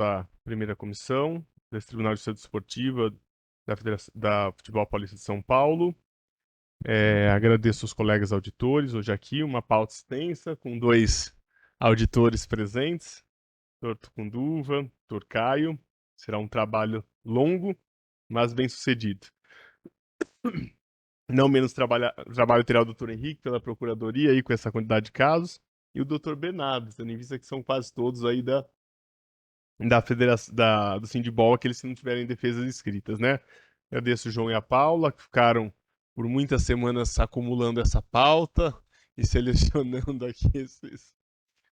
da primeira comissão desse Tribunal de Justiça Desportiva da Futebol Paulista de São Paulo. Agradeço os colegas auditores hoje aqui, uma pauta extensa com 2 auditores presentes, doutor Tucunduva, doutor Caio. Será um trabalho longo, mas bem sucedido. Não menos trabalho terá o doutor Henrique pela Procuradoria aí com essa quantidade de casos, e o doutor Bernardo, tendo em vista que são quase todos aí da federação, do Sindibol, aqueles que não tiverem defesas escritas, né? Agradeço o João e a Paula, que ficaram por muitas semanas acumulando essa pauta e selecionando aqui esses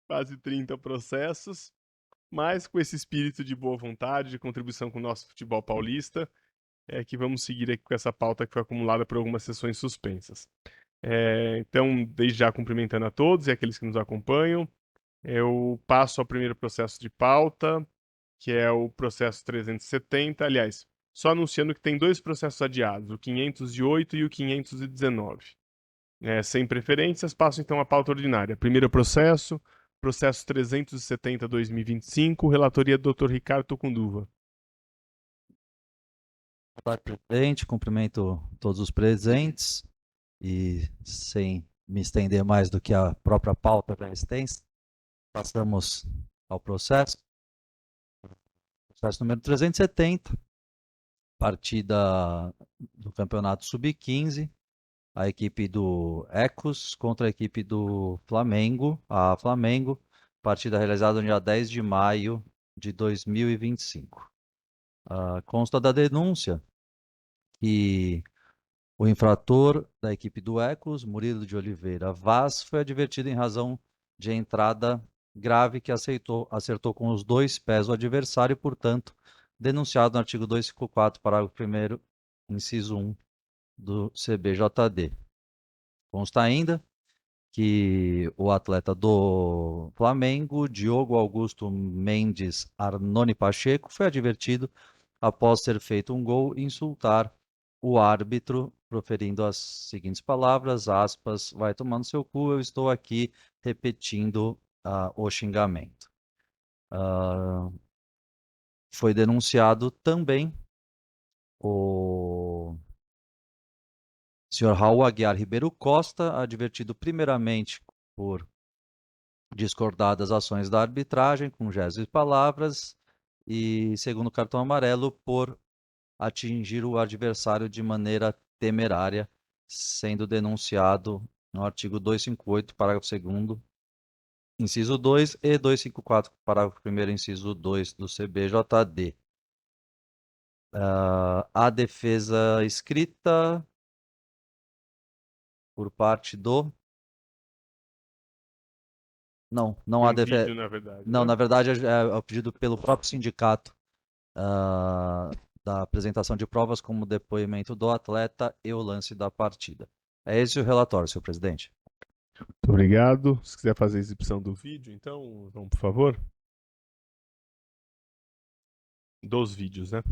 quase 30 processos, mas com esse espírito de boa vontade, de contribuição com o nosso futebol paulista, é que vamos seguir aqui com essa pauta que foi acumulada por algumas sessões suspensas. Então, desde já cumprimentando a todos e aqueles que nos acompanham, eu passo ao primeiro processo de pauta, que é o processo 370. Aliás, só anunciando que tem 2 processos adiados, o 508 e o 519. Sem preferências, passo então à pauta ordinária. Primeiro processo 370/2025, relatoria do Dr. Ricardo Tucunduva. Boa tarde, presidente. Cumprimento todos os presentes e, sem me estender mais do que a própria pauta da extensa, passamos ao processo. Processo número 370, partida do Campeonato Sub-15, a equipe do Ecos contra a equipe do Flamengo, a Flamengo, partida realizada no dia 10 de maio de 2025. Consta da denúncia que o infrator da equipe do Ecos, Murilo de Oliveira Vaz, foi advertido em razão de entrada grave que acertou com os 2 pés o adversário e, portanto, denunciado no artigo 254, parágrafo 1º, inciso 1 do CBJD. Consta ainda que o atleta do Flamengo, Diogo Augusto Mendes Arnone Pacheco, foi advertido após ter feito um gol insultar o árbitro, proferindo as seguintes palavras, aspas, vai tomando seu cu, eu estou aqui repetindo o xingamento. Foi denunciado também o senhor Raul Aguiar Ribeiro Costa, advertido primeiramente por discordar das ações da arbitragem, com gestos e palavras, e segundo cartão amarelo, por atingir o adversário de maneira temerária, sendo denunciado no artigo 258, parágrafo 2º, inciso 2 e 254, parágrafo 1º, inciso 2 do CBJD. A defesa escrita por parte do... Não há Um defesa... vídeo, na verdade, Não, né? na verdade é o pedido pelo próprio sindicato da apresentação de provas como depoimento do atleta e o lance da partida. É esse o relatório, senhor presidente. Muito obrigado. Se quiser fazer a exibição do vídeo, então, vamos, por favor. Dos vídeos, né?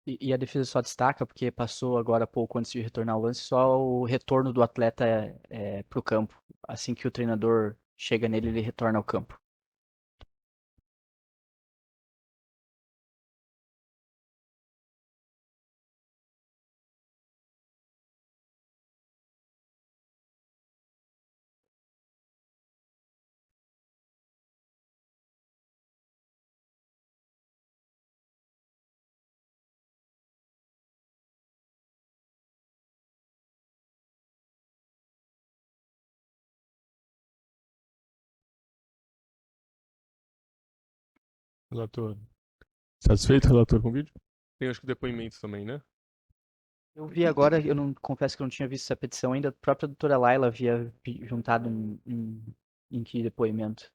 E a defesa só destaca, porque passou agora pouco antes de retornar ao lance, só o retorno do atleta para o campo. Assim que o treinador chega nele, ele retorna ao campo. Relator. Satisfeito, relator, com o vídeo? Tem, acho que, depoimentos também, né? Eu vi agora, eu não confesso que eu não tinha visto essa petição ainda, a própria doutora Laila havia juntado em que depoimento.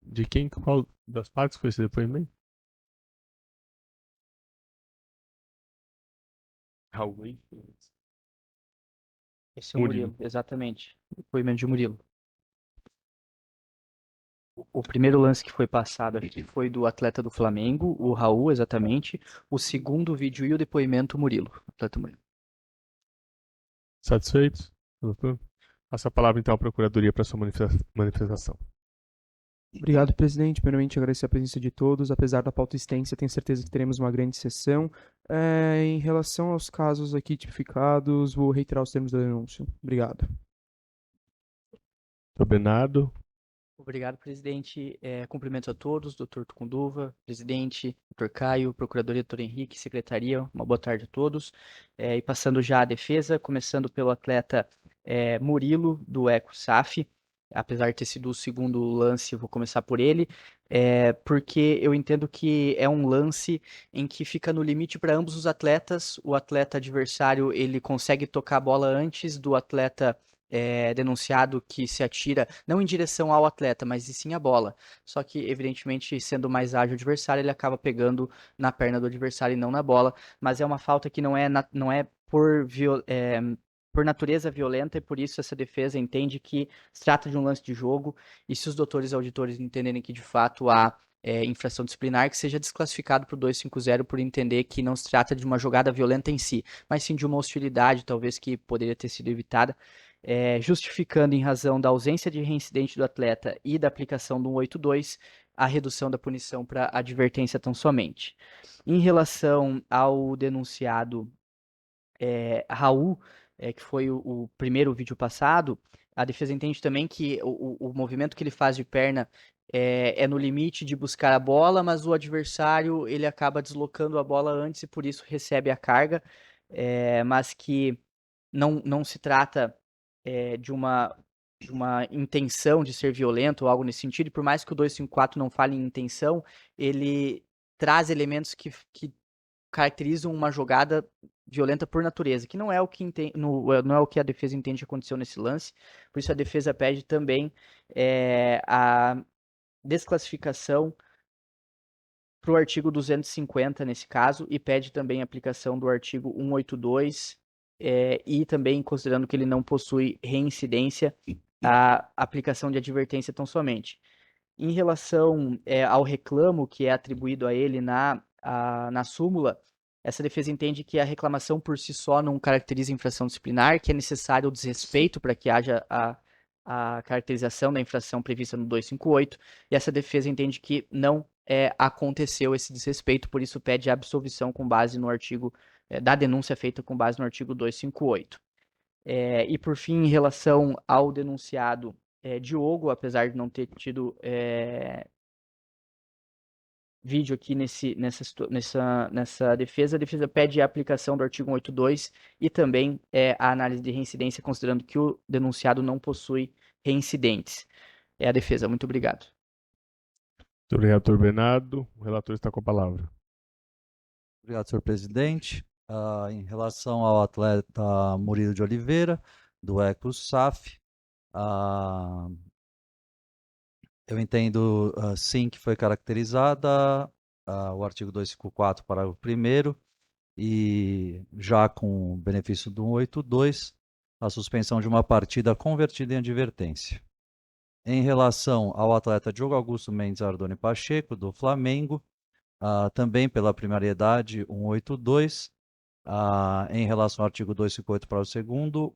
De quem? Qual das partes foi esse depoimento? Raul. Esse é o Murilo, exatamente. Depoimento de Murilo. O primeiro lance que foi passado aqui foi do atleta do Flamengo, o Raul, exatamente. O segundo vídeo e o depoimento, Murilo. Atleta Murilo. Satisfeitos, doutor? Passa a palavra então à Procuradoria para sua manifestação. Obrigado, presidente. Primeiramente, agradecer a presença de todos. Apesar da pauta extensa, tenho certeza que teremos uma grande sessão. Em relação aos casos aqui tipificados, vou reiterar os termos da denúncia. Obrigado. Doutor Bernardo. Obrigado, presidente. Cumprimentos a todos, doutor Tucunduva, presidente, doutor Caio, procuradoria, doutor Henrique, secretaria, uma boa tarde a todos. E passando já à defesa, começando pelo atleta Murilo, do EcoSAF. Apesar de ter sido o segundo lance, eu vou começar por ele, porque eu entendo que é um lance em que fica no limite para ambos os atletas. O atleta adversário, ele consegue tocar a bola antes do atleta denunciado que se atira não em direção ao atleta, mas e sim a bola. Só que, evidentemente, sendo mais ágil o adversário, ele acaba pegando na perna do adversário e não na bola. Mas é uma falta que não é por natureza violenta e por isso essa defesa entende que se trata de um lance de jogo e se os doutores e auditores entenderem que de fato há infração disciplinar, que seja desclassificado para o 250 por entender que não se trata de uma jogada violenta em si, mas sim de uma hostilidade, talvez que poderia ter sido evitada, justificando em razão da ausência de reincidente do atleta e da aplicação do 182 a redução da punição para advertência tão somente. Em relação ao denunciado Raul, que foi o primeiro vídeo passado, a defesa entende também que o movimento que ele faz de perna é no limite de buscar a bola, mas o adversário ele acaba deslocando a bola antes e por isso recebe a carga, mas que não se trata de uma intenção de ser violento ou algo nesse sentido, e por mais que o 254 não fale em intenção, ele traz elementos que caracterizam uma jogada violenta por natureza, que não é o que não é o que a defesa entende que aconteceu nesse lance. Por isso a defesa pede também a desclassificação para o artigo 250 nesse caso e pede também a aplicação do artigo 182 e também considerando que ele não possui reincidência, a aplicação de advertência tão somente. Em relação ao reclamo que é atribuído a ele na súmula, essa defesa entende que a reclamação por si só não caracteriza infração disciplinar, que é necessário o desrespeito para que haja a caracterização da infração prevista no 258, e essa defesa entende que não aconteceu esse desrespeito, por isso pede a absolvição com base no artigo da denúncia feita com base no artigo 258. E por fim, em relação ao denunciado Diogo, apesar de não ter tido vídeo aqui nessa defesa, a defesa pede a aplicação do artigo 182 e também a análise de reincidência, considerando que o denunciado não possui reincidentes. É a defesa. Muito obrigado. Muito obrigado, doutor Bernardo. O relator está com a palavra. Obrigado, senhor presidente. Em relação ao atleta Murilo de Oliveira, do EcoSAF, eu entendo, sim, que foi caracterizada o artigo 254, parágrafo 1º, e já com o benefício do 182, a suspensão de uma partida convertida em advertência. Em relação ao atleta Diogo Augusto Mendes Ardoni Pacheco, do Flamengo, Também pela primariedade 182, em relação ao artigo 258, para o segundo,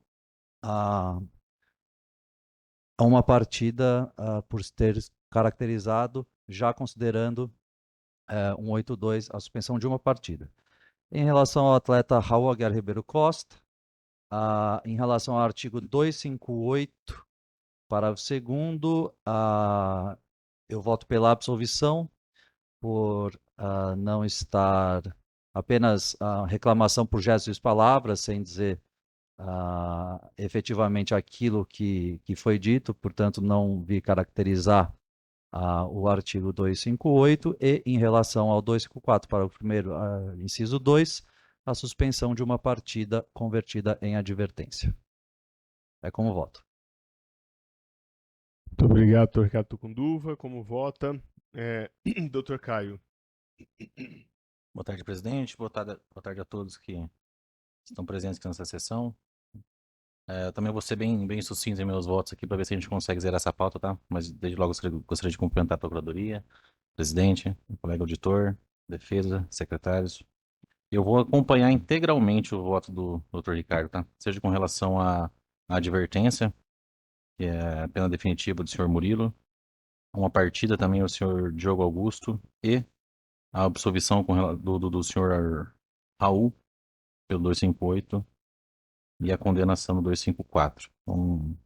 a uma partida por ter caracterizado, já considerando 182 a suspensão de uma partida. Em relação ao atleta Raul Aguiar Ribeiro Costa, em relação ao artigo 258, parágrafo 2º, eu voto pela absolvição por não estar apenas reclamação por gestos e palavras, sem dizer efetivamente aquilo que foi dito, portanto não vi caracterizar o artigo 258 e em relação ao 254, para o primeiro, inciso 2, a suspensão de uma partida convertida em advertência. É como voto. Muito obrigado, doutor Ricardo Tucunduva. Como vota? Doutor Caio. Boa tarde, presidente. Boa tarde a todos que estão presentes aqui nessa sessão. Eu também vou ser bem sucinto em meus votos aqui para ver se a gente consegue zerar essa pauta, tá? Mas desde logo gostaria de cumprimentar a Procuradoria, presidente, o colega auditor, defesa, secretários. Eu vou acompanhar integralmente o voto do Dr. Ricardo, tá? Seja com relação à advertência, que é a pena definitiva do senhor Murilo, uma partida também ao senhor Diogo Augusto e a absolvição do senhor Raul pelo 258 e a condenação no 254. Então,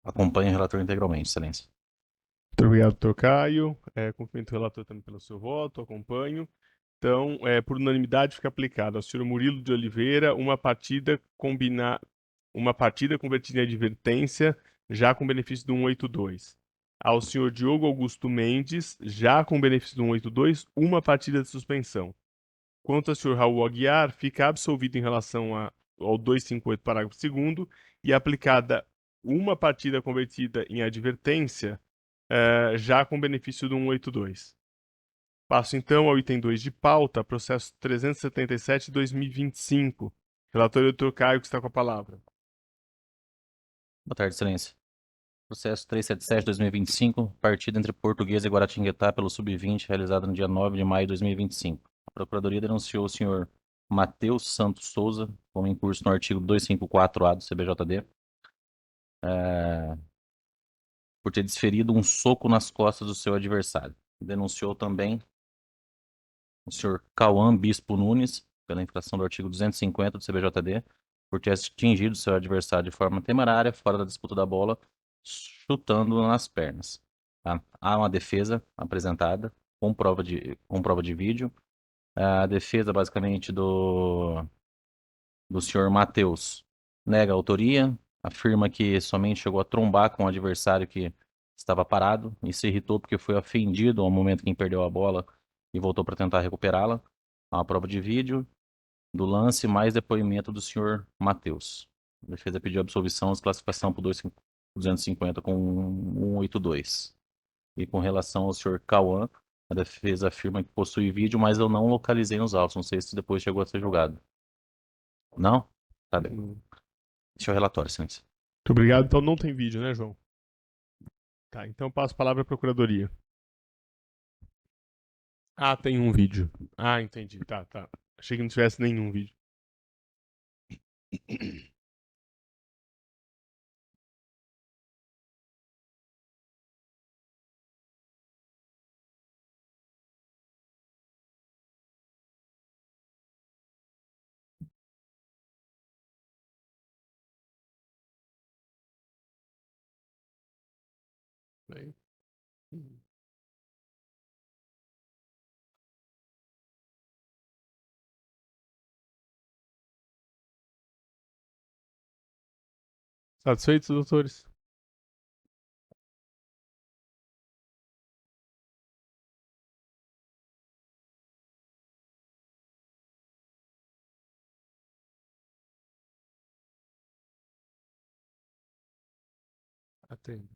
acompanhe o relator integralmente, excelência. Muito obrigado, doutor Caio. Cumprimento o relator também pelo seu voto, acompanho. Então, por unanimidade, fica aplicado ao senhor Murilo de Oliveira uma partida convertida em advertência, já com benefício do 182. Ao senhor Diogo Augusto Mendes, já com benefício do 182, uma partida de suspensão. Quanto ao senhor Raul Aguiar, fica absolvido em relação ao 258, parágrafo 2º, e aplicada uma partida convertida em advertência, já com benefício do 182. Passo então ao item 2 de pauta, processo 377/2025. Relator doutor Caio, que está com a palavra. Boa tarde, excelência. Processo 377/2025, partida entre Portuguesa e Guaratinguetá pelo Sub-20, realizado no dia 9 de maio de 2025. A Procuradoria denunciou o senhor Matheus Santos Souza, como em curso no artigo 254-A do CBJD, por ter desferido um soco nas costas do seu adversário. Denunciou também o senhor Cauã Bispo Nunes, pela infração do artigo 250 do CBJD, por ter atingido seu adversário de forma temerária, fora da disputa da bola, chutando-o nas pernas. Tá? Há uma defesa apresentada com prova de vídeo. A defesa, basicamente, do senhor Matheus nega a autoria, afirma que somente chegou a trombar com o adversário que estava parado e se irritou porque foi ofendido ao momento em que perdeu a bola e voltou para tentar recuperá-la. Há uma prova de vídeo do lance mais depoimento do senhor Matheus. A defesa pediu absolvição e classificação por 250 com 182. E com relação ao senhor Cauã, a defesa afirma que possui vídeo, mas eu não localizei nos autos. Não sei se depois chegou a ser julgado. Não? Tá bem. Esse é o relatório, excelência. Muito obrigado. Então não tem vídeo, né, João? Tá, então eu passo a palavra à Procuradoria. Ah, tem um vídeo. Ah, entendi. Tá. Achei que não tivesse nenhum vídeo. Aí. Satisfeitos, doutores? Atendo.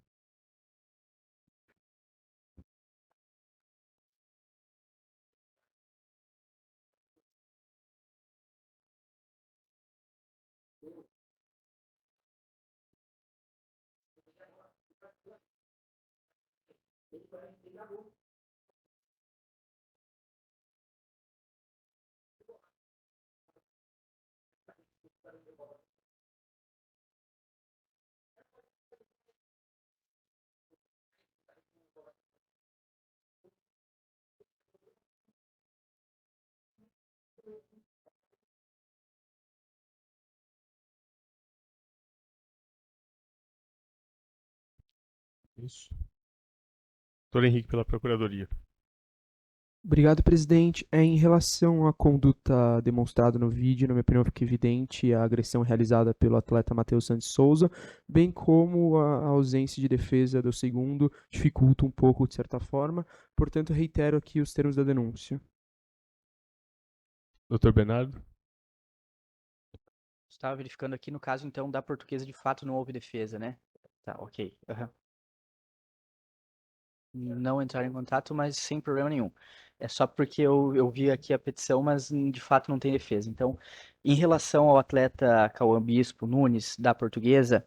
Isso. Doutor Henrique, pela Procuradoria. Obrigado, presidente. Em relação à conduta demonstrada no vídeo, na minha opinião, fica evidente a agressão realizada pelo atleta Matheus Santos Souza, bem como a ausência de defesa do segundo dificulta um pouco, de certa forma. Portanto, reitero aqui os termos da denúncia. Doutor Bernardo. Estava verificando aqui, no caso, então, da Portuguesa, de fato, não houve defesa, né? Tá, ok. Aham. Não entraram em contato, mas sem problema nenhum. É só porque eu vi aqui a petição, mas de fato não tem defesa. Então, em relação ao atleta Cauã Bispo Nunes, da Portuguesa,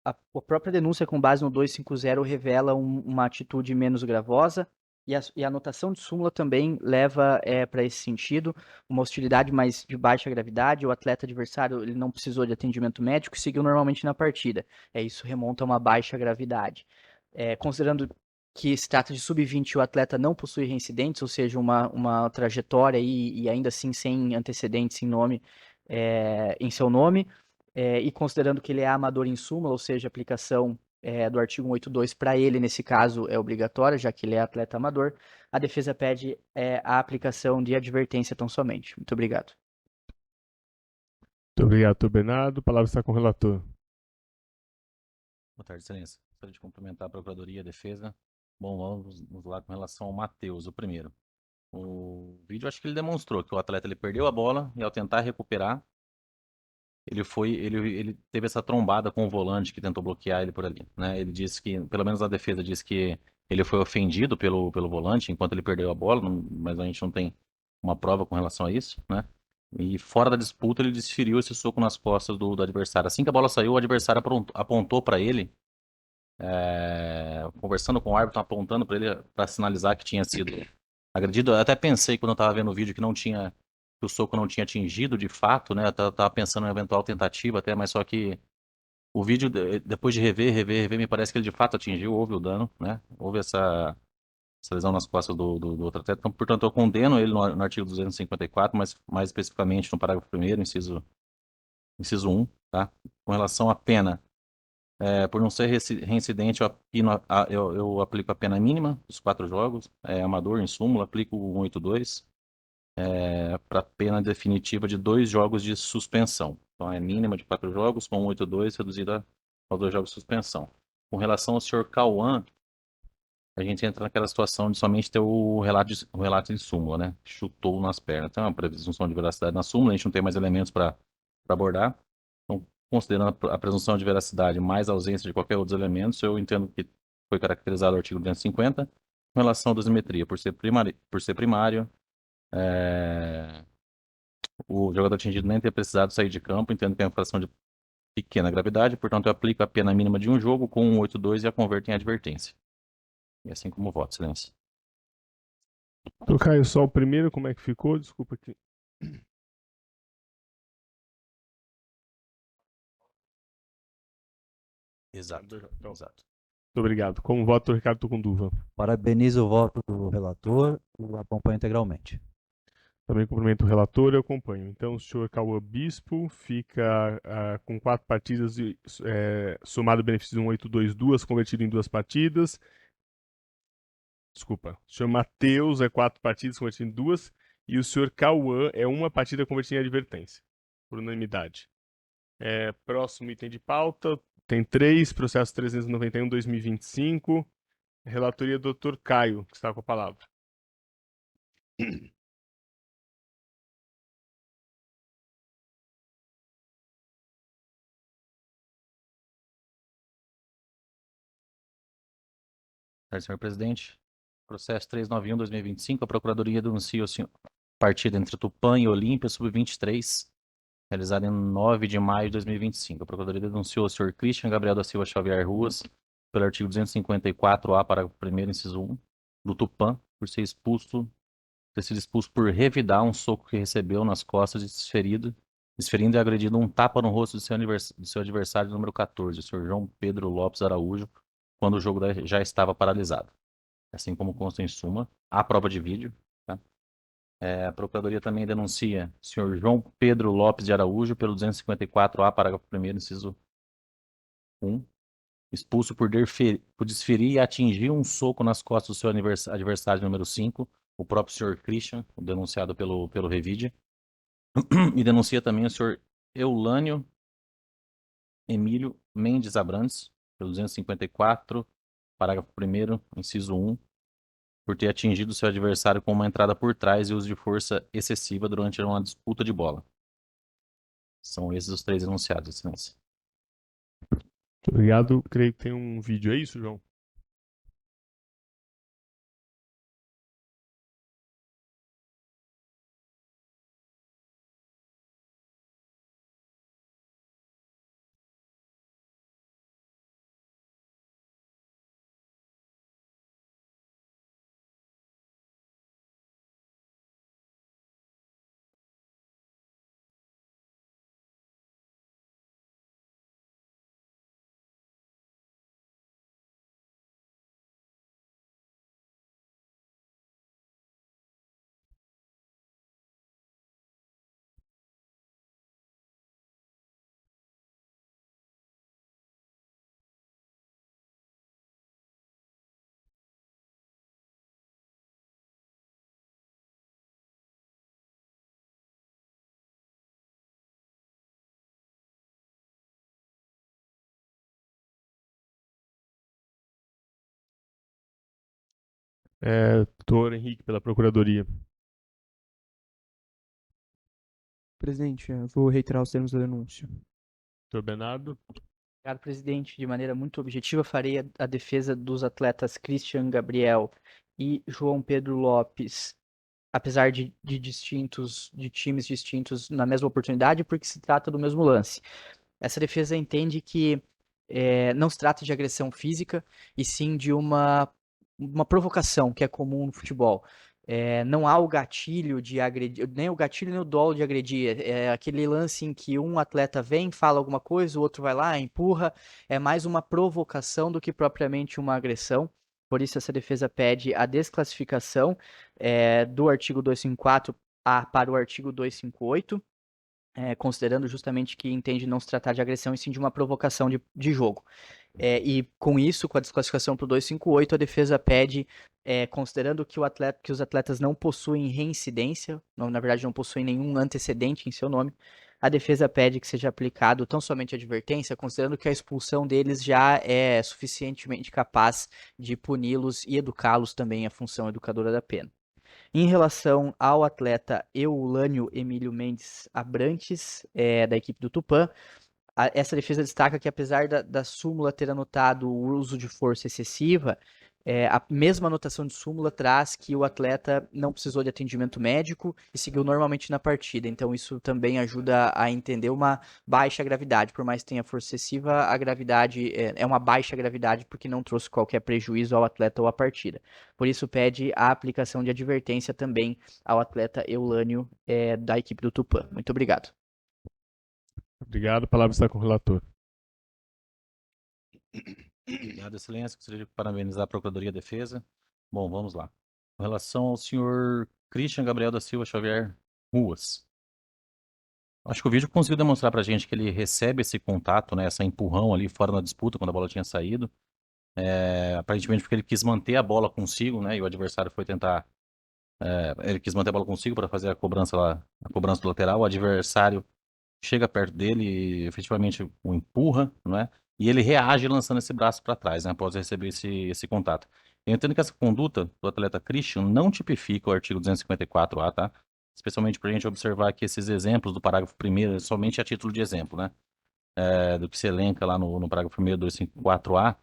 a própria denúncia com base no 250 revela uma atitude menos gravosa e a anotação de súmula também leva para esse sentido, uma hostilidade mais de baixa gravidade, o atleta adversário ele não precisou de atendimento médico e seguiu normalmente na partida. Isso remonta a uma baixa gravidade. Considerando que se trata de sub-20 e o atleta não possui reincidentes, ou seja, uma trajetória e ainda assim sem antecedentes em seu nome, e considerando que ele é amador em súmula, ou seja, a aplicação do artigo 182 para ele, nesse caso, é obrigatória, já que ele é atleta amador, a defesa pede a aplicação de advertência tão somente. Muito obrigado. Muito obrigado, doutor Bernardo. A palavra está com o relator. Boa tarde, excelência. Gostaria de cumprimentar a Procuradoria e a Defesa. Bom, vamos lá com relação ao Matheus, o primeiro. O vídeo, acho que ele demonstrou que o atleta ele perdeu a bola e ao tentar recuperar, ele teve essa trombada com o volante que tentou bloquear ele por ali, né? Ele disse que, pelo menos a defesa disse que ele foi ofendido pelo volante enquanto ele perdeu a bola, mas a gente não tem uma prova com relação a isso, né? E fora da disputa ele desferiu esse soco nas costas do adversário. Assim que a bola saiu, o adversário apontou para ele, conversando com o árbitro, apontando para ele para sinalizar que tinha sido agredido. Eu até pensei quando eu tava vendo o vídeo que o soco não tinha atingido de fato, né? Eu tava pensando em eventual tentativa até, mas só que o vídeo, depois de rever, me parece que ele de fato atingiu, houve o dano, né? Houve essa lesão nas costas do outro atleta. Então, portanto, eu condeno ele no artigo 254, mas mais especificamente no parágrafo 1º, inciso 1, tá? Com relação à pena, por não ser reincidente, eu aplico a pena mínima dos 4 jogos, amador em súmula, aplico o 182, para pena definitiva de 2 jogos de suspensão. Então é mínima de 4 jogos, com 182 reduzida aos 2 jogos de suspensão. Com relação ao senhor Cauã, a gente entra naquela situação de somente ter o relato em súmula, né? Chutou nas pernas. Então é uma presunção de veracidade na súmula, a gente não tem mais elementos para abordar. Então, considerando a presunção de veracidade mais a ausência de qualquer outro elemento, eu entendo que foi caracterizado o artigo 250 com relação à dosimetria, por ser primário, o jogador atingido nem ter precisado sair de campo, entendo que é uma infração de pequena gravidade, portanto eu aplico a pena mínima de um jogo com 182 e a converto em advertência. E assim como voto, excelência. Doutor Caio, só o primeiro, como é que ficou? Desculpa aqui. Exato. Então, Exato. muito obrigado. Como voto, doutor Ricardo Tucunduva. Parabenizo o voto do relator e acompanho integralmente. Também cumprimento o relator e acompanho. Então, o senhor Cauã Bispo fica com 4 partidas, somado benefício de 182, 2, convertido em 2 partidas. Desculpa. O senhor Matheus é 4 partidas, convertido em 2. E o senhor Cauã é 1 partida convertida em advertência. Por unanimidade. Próximo item de pauta. Tem 3, processo 391/2025. Relatoria do Dr. Caio, que está com a palavra. Senhor presidente, processo 391/2025, a Procuradoria denuncia partida entre Tupã e Olímpia, sub-23, realizada em 9 de maio de 2025. A Procuradoria denunciou o senhor Christian Gabriel da Silva Xavier Ruas, pelo artigo 254-A, parágrafo 1º, inciso 1, do Tupã, por ter sido expulso por revidar um soco que recebeu nas costas e desferindo e agredindo um tapa no rosto do seu adversário número 14, o senhor João Pedro Lopes Araújo, quando o jogo já estava paralisado. Assim como consta em suma, há prova de vídeo. Tá? A Procuradoria também denuncia o senhor João Pedro Lopes de Araújo pelo 254-A, parágrafo 1º, inciso 1, expulso por desferir e atingir um soco nas costas do seu adversário número 5, o próprio senhor Christian, denunciado pelo Revide. E denuncia também o senhor Eulânio Emílio Mendes Abrantes, pelo 254, parágrafo 1º, inciso 1, por ter atingido seu adversário com uma entrada por trás e uso de força excessiva durante uma disputa de bola. São esses os 3 enunciados, excelência. Muito obrigado. Creio que tem um vídeo, é isso, João? Doutor Henrique, pela Procuradoria. Presidente, vou reiterar os termos da denúncia. Doutor Bernardo. Obrigado, presidente. De maneira muito objetiva, farei a defesa dos atletas Christian Gabriel e João Pedro Lopes, apesar de times distintos na mesma oportunidade, porque se trata do mesmo lance. Essa defesa entende que não se trata de agressão física, e sim de uma provocação que é comum no futebol. Não há o gatilho de agredir, nem o gatilho nem o dolo de agredir. É aquele lance em que um atleta vem, fala alguma coisa, o outro vai lá, empurra. É mais uma provocação do que propriamente uma agressão. Por isso, essa defesa pede a desclassificação do artigo 254A para o artigo 258. Considerando justamente que entende não se tratar de agressão e sim de uma provocação de jogo. E com isso, com a desclassificação para o 258, a defesa pede, considerando que os atletas não possuem reincidência, na verdade não possuem nenhum antecedente em seu nome, a defesa pede que seja aplicado tão somente a advertência, considerando que a expulsão deles já é suficientemente capaz de puni-los e educá-los também à função educadora da pena. Em relação ao atleta Eulânio Emílio Mendes Abrantes, da equipe do Tupã, essa defesa destaca que, apesar da súmula ter anotado o uso de força excessiva, a mesma anotação de súmula traz que o atleta não precisou de atendimento médico e seguiu normalmente na partida. Então, isso também ajuda a entender uma baixa gravidade. Por mais que tenha força excessiva, a gravidade é uma baixa gravidade porque não trouxe qualquer prejuízo ao atleta ou à partida. Por isso, pede a aplicação de advertência também ao atleta Eulânio da equipe do Tupã. Muito obrigado. Obrigado. A palavra está com o relator. Obrigado, excelência. Gostaria de parabenizar a Procuradoria e a Defesa. Bom, vamos lá. Com relação ao senhor Christian Gabriel da Silva Xavier Ruas. Acho que o vídeo conseguiu demonstrar pra gente que ele recebe esse contato, né, essa empurrão ali fora na disputa, quando a bola tinha saído. Aparentemente porque ele quis manter a bola consigo, né, e o adversário foi tentar... ele quis manter a bola consigo para fazer a cobrança do lateral. O adversário chega perto dele e efetivamente o empurra, não é? E ele reage lançando esse braço para trás, né, após receber esse contato. Eu entendo que essa conduta do atleta Christian não tipifica o artigo 254A, tá? Especialmente para a gente observar que esses exemplos do parágrafo 1º, somente a título de exemplo, né? Do que se elenca lá no parágrafo 1º, 254A,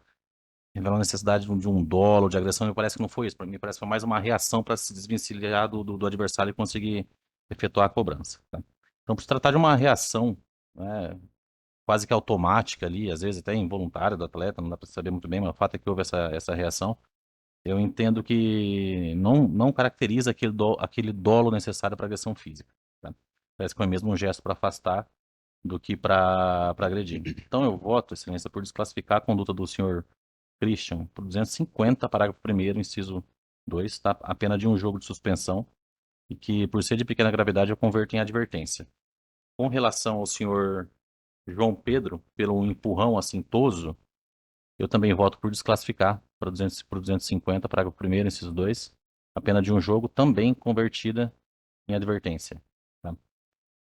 revela a necessidade de um dolo, de agressão. Me parece que não foi isso. Para mim, parece que foi mais uma reação para se desvencilhar do adversário e conseguir efetuar a cobrança, tá? Então, por se tratar de uma reação, né, quase que automática ali, às vezes até involuntária do atleta, não dá para saber muito bem, mas o fato é que houve essa reação. Eu entendo que não caracteriza aquele dolo necessário para agressão física, tá? Parece que foi mesmo um gesto para afastar do que para agredir. Então eu voto, excelência, por desclassificar a conduta do senhor Christian por 250, parágrafo 1º, inciso 2, tá? A pena de um jogo de suspensão e que, por ser de pequena gravidade, eu converto em advertência. Com relação ao senhor João Pedro, pelo empurrão assintoso, Eu também voto por desclassificar para 250, parágrafo 1º, inciso 2, a pena de um jogo também convertida em advertência. Tá?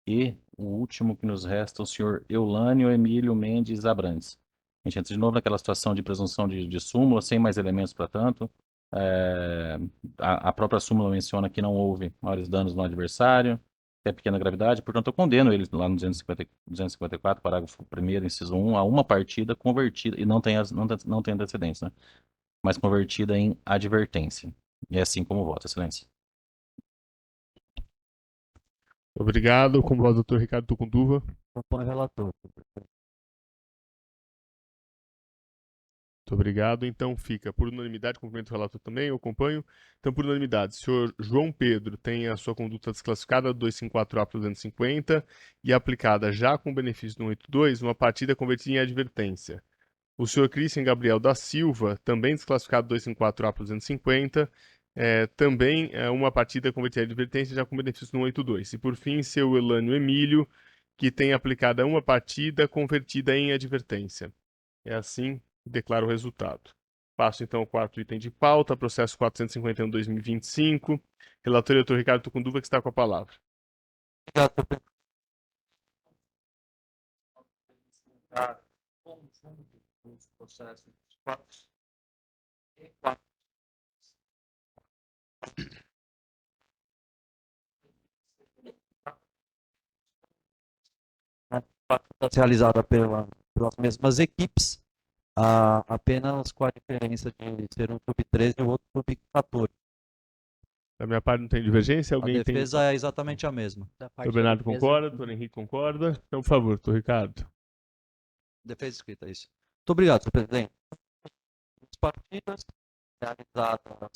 E o último que nos resta, o senhor Eulânio Emílio Mendes Abrantes. A gente entra de novo naquela situação de presunção de súmula, sem mais elementos para tanto. A própria súmula menciona que não houve maiores danos no adversário, até pequena gravidade, portanto eu condeno ele lá no 254, parágrafo 1º, inciso 1, a uma partida convertida, e não tem antecedentes, né? Mas convertida em advertência. E é assim como voto, excelência. Obrigado. Como voto, doutor Ricardo Tucunduva. Acompanho o relator. Muito obrigado. Então fica por unanimidade, cumprimento o relator também, eu acompanho. Então, por unanimidade, o senhor João Pedro tem a sua conduta desclassificada do 254A para 250 e aplicada já com benefício do 182, uma partida convertida em advertência. O senhor Cristian Gabriel da Silva, também desclassificado do 254A para 250, também uma partida convertida em advertência já com benefício do 182. E por fim, seu Elânio Emílio, que tem aplicada uma partida convertida em advertência. É assim. Declaro o resultado. Passo então ao quarto item de pauta, processo 451/2025. Relator doutor Ricardo Tucunduva, que está com a palavra. Obrigado, doutor. Realizada pelas mesmas equipes, apenas com a diferença de ser um sub-13 e o outro sub-14. Da minha parte não tem divergência, A alguém tem... defesa é exatamente a mesma. Da parte Doutor da Bernardo defesa. concorda, doutor Henrique concorda. Então, por favor, doutor Ricardo. Defesa escrita, isso. Muito obrigado, senhor presidente. As partidas realizadas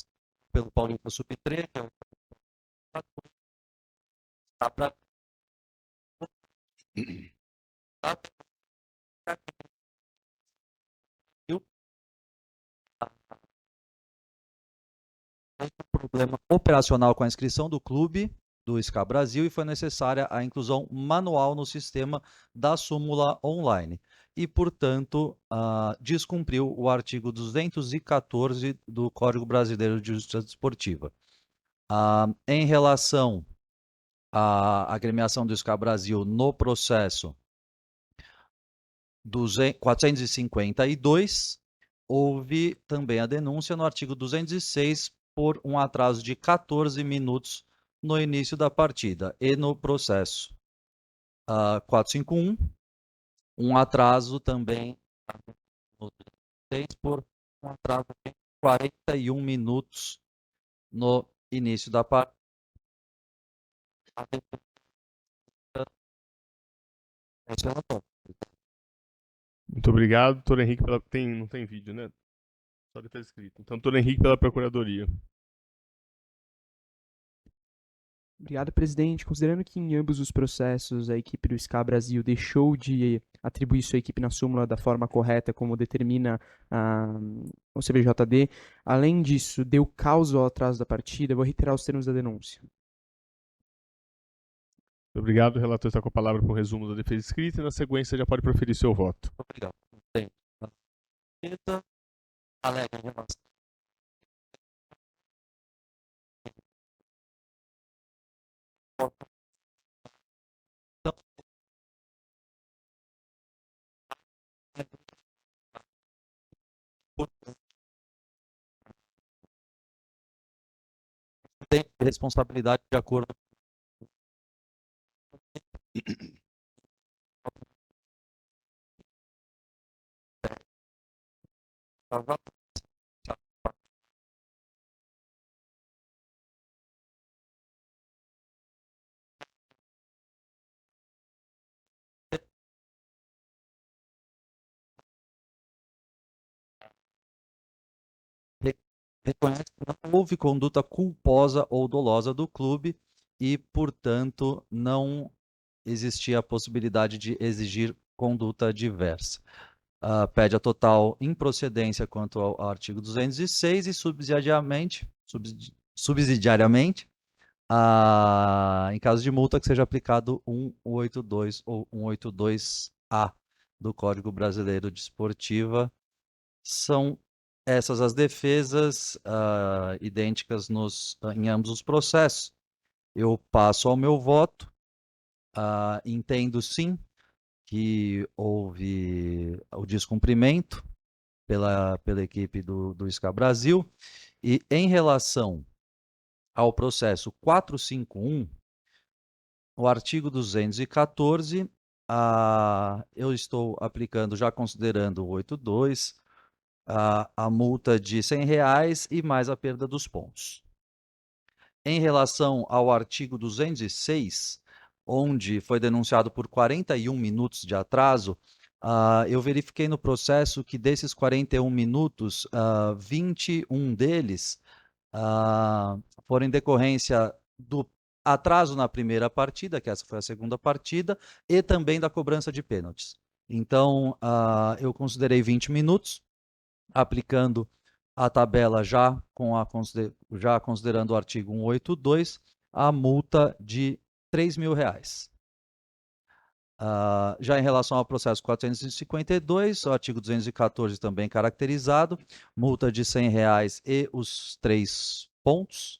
pelo Paulista Sub-13, problema operacional com a inscrição do clube do SCA Brasil e foi necessária a inclusão manual no sistema da súmula online e, portanto, descumpriu o artigo 214 do Código Brasileiro de Justiça Desportiva. Em relação à agremiação do SCA Brasil no processo 452, houve também a denúncia no artigo 206 por um atraso de 14 minutos no início da partida e no processo 451, um atraso também por um atraso de 41 minutos no início da partida. Muito obrigado, doutor Henrique, pela... não tem vídeo, né? Só defesa escrita. Então, doutor Henrique pela Procuradoria. Obrigado, presidente. Considerando que em ambos os processos a equipe do SCA Brasil deixou de atribuir sua equipe na súmula da forma correta, como determina o CBJD, além disso, deu causa ao atraso da partida, eu vou reiterar os termos da denúncia. Obrigado, o relator está com a palavra para o resumo da defesa escrita e na sequência já pode proferir seu voto. Obrigado. Alega em relação tem responsabilidade de acordo reconhece que não houve conduta culposa ou dolosa do clube e, portanto, não existia a possibilidade de exigir conduta diversa. Pede a total improcedência quanto ao artigo 206 e subsidiariamente, em caso de multa, que seja aplicado 182 ou 182A do Código Brasileiro de Desportiva. São essas as defesas idênticas em ambos os processos. Eu passo ao meu voto. Entendo sim que houve o descumprimento pela equipe do SCA Brasil. E em relação ao processo 451, o artigo 214, eu estou aplicando, já considerando o 82, a multa de R$ 100 e mais a perda dos pontos. Em relação ao artigo 206, onde foi denunciado por 41 minutos de atraso, eu verifiquei no processo que desses 41 minutos, 21 deles foram em decorrência do atraso na primeira partida, que essa foi a segunda partida, e também da cobrança de pênaltis. Então, eu considerei 20 minutos, aplicando a tabela já considerando o artigo 182, a multa de R$ 3.000. Já em relação ao processo 452, o artigo 214 também caracterizado, multa de R$ 100 e os 3 pontos.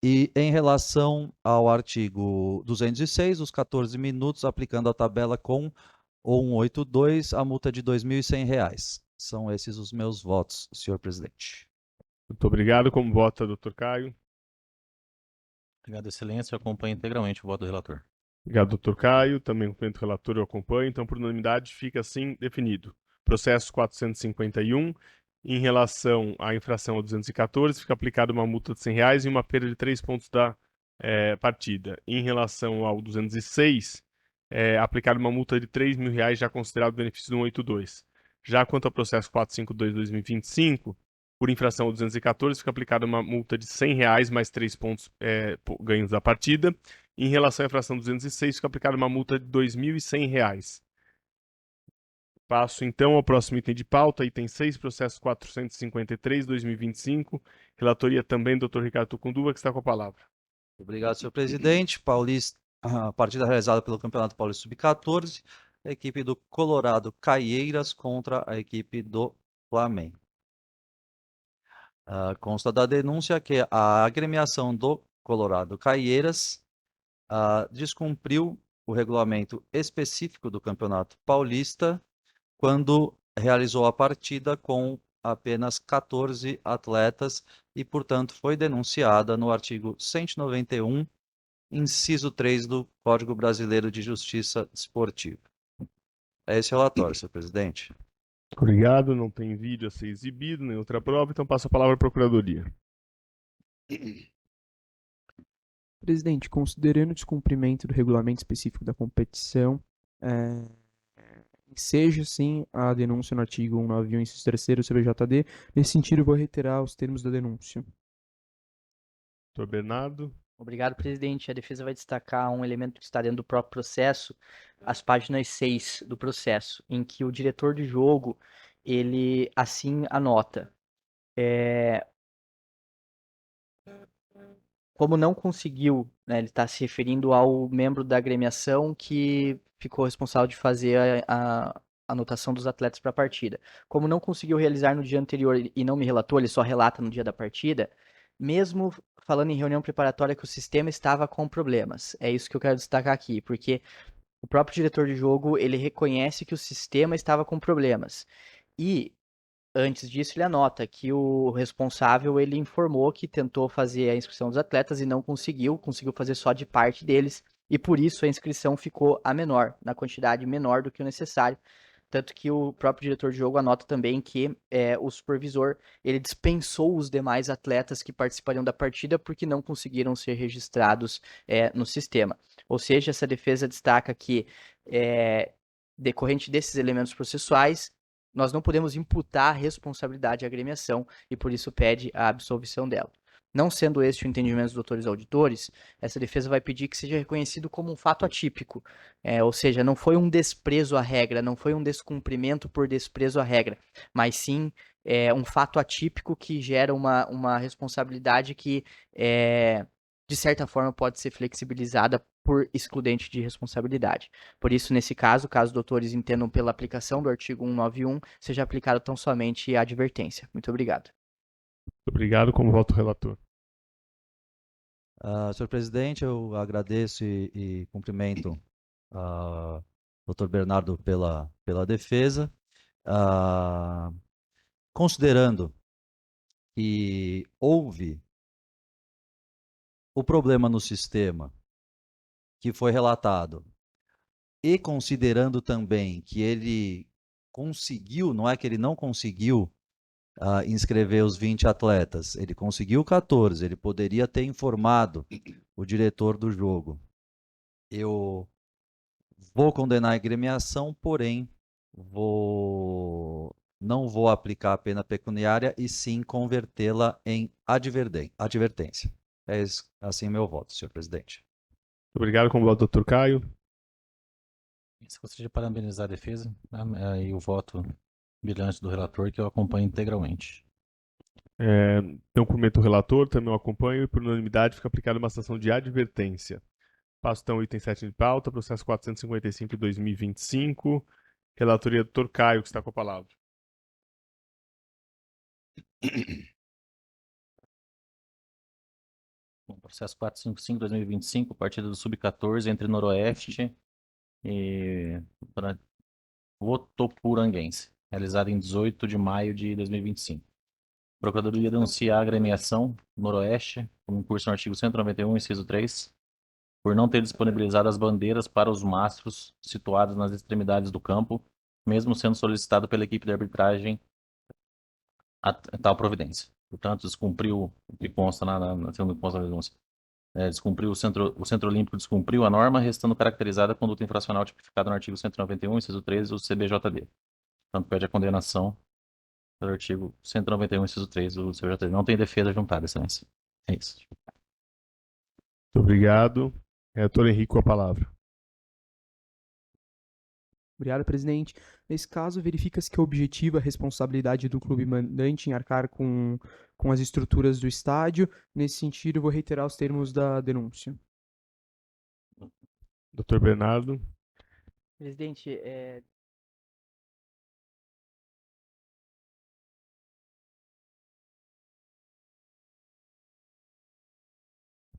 E em relação ao artigo 206, os 14 minutos, aplicando a tabela com o 182, a multa de R$ 2.100. São esses os meus votos, senhor presidente. Muito obrigado. Como vota, Dr. Caio? Obrigado, excelência. Eu acompanho integralmente o voto do relator. Obrigado, Dr. Caio. Também cumprimento o relator, eu acompanho. Então, por unanimidade, fica assim definido. Processo 451, em relação à infração ao 214, fica aplicada uma multa de R$ 100 e uma perda de 3 pontos da partida. Em relação ao 206, aplicada uma multa de R$ 3.000, já considerado benefício do 182. Já quanto ao processo 452/2025, por infração ao 214, fica aplicada uma multa de R$ 100 mais 3 pontos ganhos da partida. Em relação à infração 206, fica aplicada uma multa de R$ 2.100. Passo então ao próximo item de pauta, item 6, processo 453/2025. Relatoria também do Dr. Ricardo Tucunduva, que está com a palavra. Obrigado, senhor presidente. A partida realizada pelo Campeonato Paulista Sub-14, a equipe do Colorado Caieiras contra a equipe do Flamengo. Consta da denúncia que a agremiação do Colorado Caieiras descumpriu o regulamento específico do Campeonato Paulista quando realizou a partida com apenas 14 atletas e, portanto, foi denunciada no artigo 191, inciso 3 do Código Brasileiro de Justiça Desportiva. É esse relatório, senhor presidente. Obrigado. Não tem vídeo a ser exibido, nem outra prova, então passo a palavra à Procuradoria. Presidente, considerando o descumprimento do regulamento específico da competição, seja sim a denúncia no artigo 191, inciso 3º do CBJD, nesse sentido eu vou reiterar os termos da denúncia. Dr. Bernardo. Obrigado, presidente. A defesa vai destacar um elemento que está dentro do próprio processo, as páginas 6 do processo, em que o diretor de jogo, ele assim anota. Como não conseguiu, né, ele está se referindo ao membro da agremiação que ficou responsável de fazer a anotação dos atletas para a partida. Como não conseguiu realizar no dia anterior e não me relatou, ele só relata no dia da partida, mesmo falando em reunião preparatória que o sistema estava com problemas. É isso que eu quero destacar aqui, porque o próprio diretor de jogo, ele reconhece que o sistema estava com problemas. E antes disso, ele anota que o responsável, ele informou que tentou fazer a inscrição dos atletas e não conseguiu fazer só de parte deles, e por isso a inscrição ficou a menor, na quantidade menor do que o necessário. Tanto que o próprio diretor de jogo anota também que o supervisor, ele dispensou os demais atletas que participariam da partida porque não conseguiram ser registrados no sistema. Ou seja, essa defesa destaca que, decorrente desses elementos processuais, nós não podemos imputar a responsabilidade à agremiação e por isso pede a absolvição dela. Não sendo este o entendimento dos doutores auditores, essa defesa vai pedir que seja reconhecido como um fato atípico, ou seja, não foi um desprezo à regra, não foi um descumprimento por desprezo à regra, mas sim um fato atípico que gera uma responsabilidade que, de certa forma, pode ser flexibilizada por excludente de responsabilidade. Por isso, nesse caso os doutores entendam pela aplicação do artigo 191, seja aplicado tão somente a advertência. Muito obrigado. Obrigado. Como voto o relator? Senhor presidente, eu agradeço e cumprimento o Dr. Bernardo pela defesa. Considerando que houve o problema no sistema que foi relatado e considerando também que ele conseguiu, não é que ele não conseguiu inscrever os 20 atletas, ele conseguiu 14, ele poderia ter informado o diretor do jogo. Eu vou condenar a agremiação, porém não vou aplicar a pena pecuniária e sim convertê-la em advertência. É assim meu voto, senhor presidente. Obrigado. Como voto o Dr. Caio? Gostaria de parabenizar a defesa, né, e o voto brilhante do relator, que eu acompanho integralmente. Então, cumprimento o relator, também o acompanho, e por unanimidade fica aplicada uma sanção de advertência. Passo então ao item 7 de pauta, processo 455 de 2025. Relatoria do Dr. Caio, que está com a palavra. Bom, processo 455 de 2025, partida do Sub-14 entre Noroeste e Votoporanguense, realizada em 18 de maio de 2025. A Procuradoria denuncia a agremiação Noroeste, como incurso no artigo 191, inciso 3, por não ter disponibilizado as bandeiras para os mastros situados nas extremidades do campo, mesmo sendo solicitado pela equipe de arbitragem a tal providência. Portanto, descumpriu o que consta segundo que consta na denúncia. Descumpriu o Centro Olímpico descumpriu a norma, restando caracterizada a conduta infracional tipificada no artigo 191, inciso 13 do CBJD. Portanto, pede a condenação pelo artigo 191, inciso 3 do CBJD. Não tem defesa juntada, excelência. É isso. Muito obrigado. Doutor Henrique, com a palavra. Obrigado, presidente. Nesse caso, verifica-se que a objetiva responsabilidade do clube mandante em arcar com as estruturas do estádio. Nesse sentido, eu vou reiterar os termos da denúncia. Dr. Bernardo. Presidente,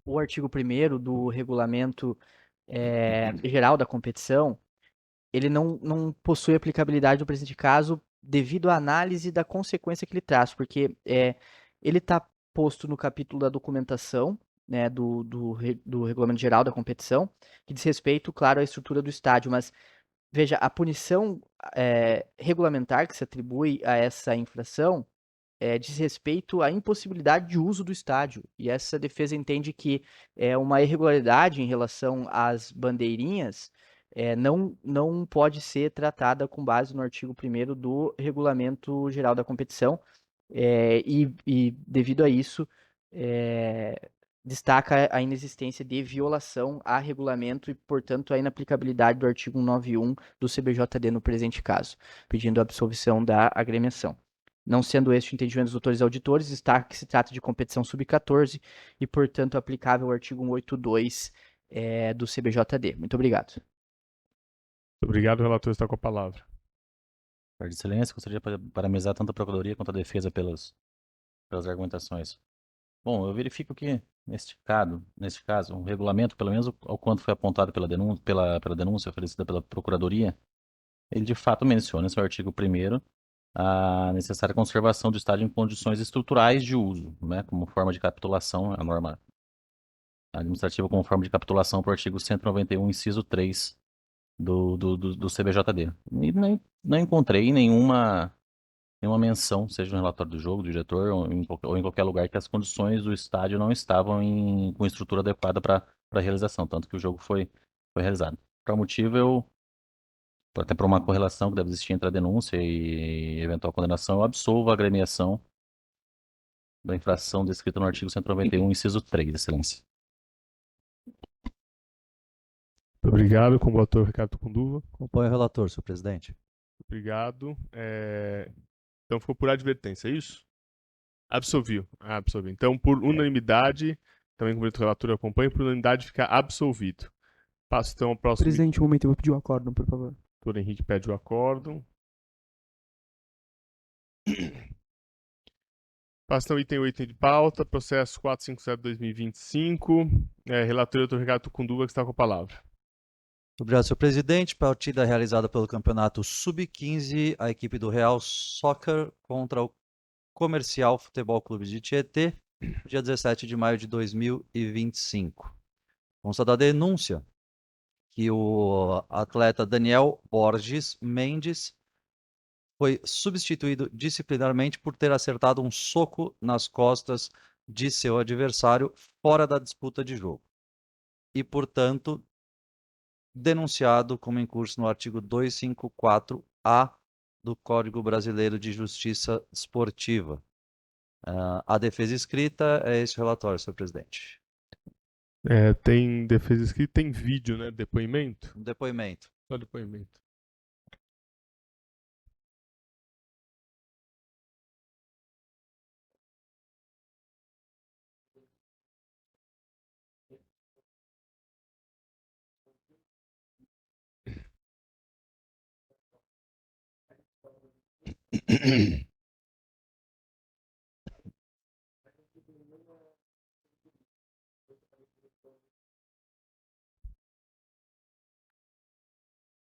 o artigo 1º do regulamento geral da competição, ele não possui aplicabilidade no presente caso devido à análise da consequência que ele traz, porque ele está posto no capítulo da documentação, né, do regulamento geral da competição, que diz respeito, claro, à estrutura do estádio, mas veja, a punição regulamentar que se atribui a essa infração diz respeito à impossibilidade de uso do estádio. E essa defesa entende que uma irregularidade em relação às bandeirinhas não pode ser tratada com base no artigo 1º do Regulamento Geral da Competição. E devido a isso, destaca a inexistência de violação a regulamento e, portanto, a inaplicabilidade do artigo 191 do CBJD no presente caso, pedindo a absolvição da agremiação. Não sendo este o entendimento dos doutores auditores, destaca que se trata de competição sub-14 e, portanto, aplicável ao artigo 182 do CBJD. Muito obrigado. Muito obrigado. O relator está com a palavra. Senhor de excelência, gostaria de parabenizar tanto a Procuradoria quanto a defesa pelas argumentações. Bom, eu verifico que, neste caso, o regulamento, pelo menos ao quanto foi apontado pela denúncia oferecida pela Procuradoria, ele de fato menciona em seu artigo 1º a necessária conservação do estádio em condições estruturais de uso, né, como forma de capitulação, a norma administrativa como forma de capitulação para o artigo 191, inciso 3 do CBJD. E não encontrei nenhuma menção, seja no relatório do jogo, do diretor, ou em qualquer lugar, que as condições do estádio não estavam com estrutura adequada para a realização, tanto que o jogo foi realizado. Por motivo, até por uma correlação que deve existir entre a denúncia e eventual condenação, eu absolvo a agremiação da infração descrita no artigo 191, inciso 3, excelência. Muito obrigado. Com o relator Ricardo Tucunduva. Acompanho o relator, senhor presidente. Obrigado. Então ficou por advertência, é isso? Absolviu. Absolviu. Então, por unanimidade, também como o relator acompanha, por unanimidade fica absolvido. Passo então ao próximo. Presidente, um momento, eu vou pedir o acórdão, por favor. Doutor Henrique pede o acórdão. Passo então ao item 8 de pauta, processo 457/2025. Relator doutor Ricardo Tucunduva, que está com a palavra. Obrigado, senhor presidente. Partida realizada pelo Campeonato Sub-15, a equipe do Real Soccer contra o Comercial Futebol Clube de Tietê, dia 17 de maio de 2025. Consta da denúncia que o atleta Daniel Borges Mendes foi substituído disciplinarmente por ter acertado um soco nas costas de seu adversário fora da disputa de jogo e, portanto, denunciado como incurso no artigo 254-A do Código Brasileiro de Justiça Desportiva. A defesa escrita é esse relatório, senhor presidente. Tem defesa escrita, tem vídeo, né? Depoimento? Depoimento. Só depoimento.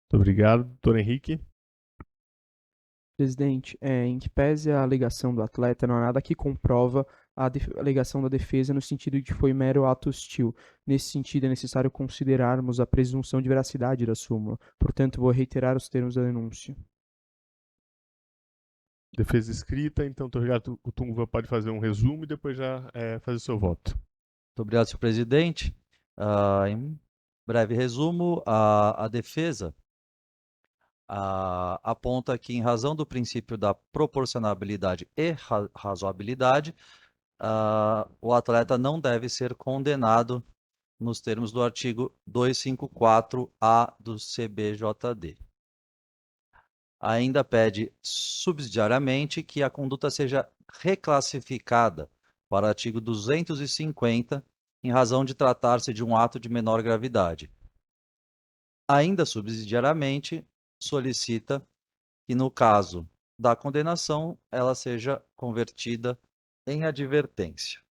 Muito obrigado, doutor Henrique. Presidente, em que pese a alegação do atleta, não há nada que comprova a alegação da defesa no sentido de que foi mero ato hostil. Nesse sentido, é necessário considerarmos a presunção de veracidade da súmula. Portanto, vou reiterar os termos da denúncia. Defesa escrita, então, doutor Ricardo Tucunduva pode fazer um resumo e depois já fazer seu voto. Muito obrigado, senhor presidente. Em breve resumo, a defesa aponta que, em razão do princípio da proporcionalidade e razoabilidade, o atleta não deve ser condenado nos termos do artigo 254-A do CBJD. Ainda pede subsidiariamente que a conduta seja reclassificada para o artigo 250, em razão de tratar-se de um ato de menor gravidade. Ainda subsidiariamente, solicita que, no caso da condenação, ela seja convertida em advertência.